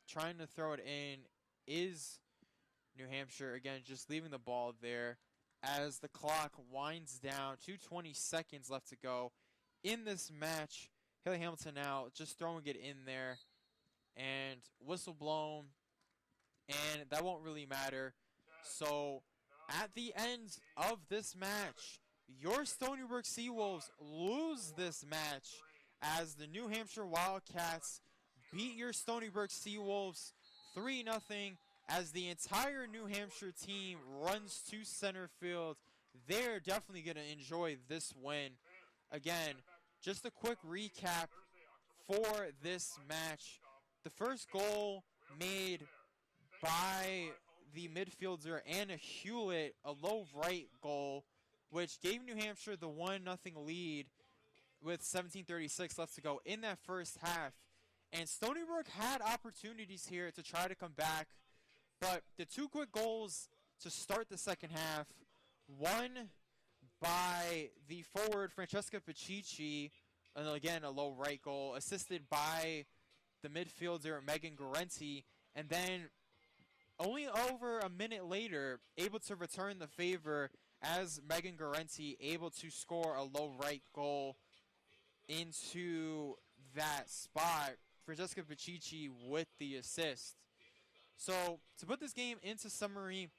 trying to throw it in is New Hampshire, again, just leaving the ball there as the clock winds down. 2:20 seconds left to go in this match. Haley Hamilton now just throwing it in there, and whistle blown, and that won't really matter. So at the end of this match, your Stony Brook Seawolves lose this match as the New Hampshire Wildcats beat your Stony Brook Seawolves 3-0 as the entire New Hampshire team runs to center field. They're definitely going to enjoy this win. Again, just a quick recap for this match. The first goal made by the midfielder Anna Hewlett, a low right goal, which gave New Hampshire the 1-0 lead with 17:36 left to go in that first half. And Stony Brook had opportunities here to try to come back, but the two quick goals to start the second half, one by the forward Francesca Pacici, And again, a low right goal, assisted by the midfielder Megan Garenti, and then only over a minute later, able to return the favor as Megan Garenti able to score a low right goal into that spot. Francesca Pacici with the assist. So to put this game into summary,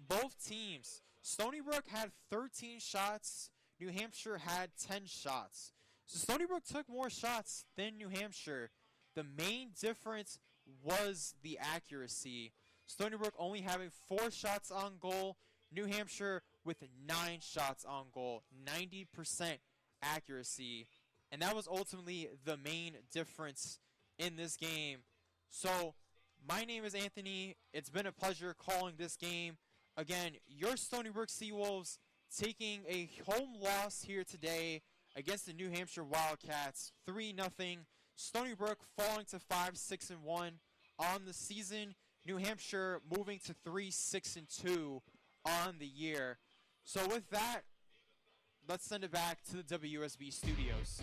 both teams, Stony Brook had 13 shots, New Hampshire had 10 shots. So Stony Brook took more shots than New Hampshire. The main difference was the accuracy. Stony Brook only having 4 shots on goal, New Hampshire with 9 shots on goal, 90% accuracy. And that was ultimately the main difference in this game. So my name is Anthony. It's been a pleasure calling this game. Again, your Stony Brook Seawolves taking a home loss here today against the New Hampshire Wildcats, 3-0. Stony Brook falling to 5-6-1 on the season. New Hampshire moving to 3-6-2 on the year. So with that, let's send it back to the WUSB studios.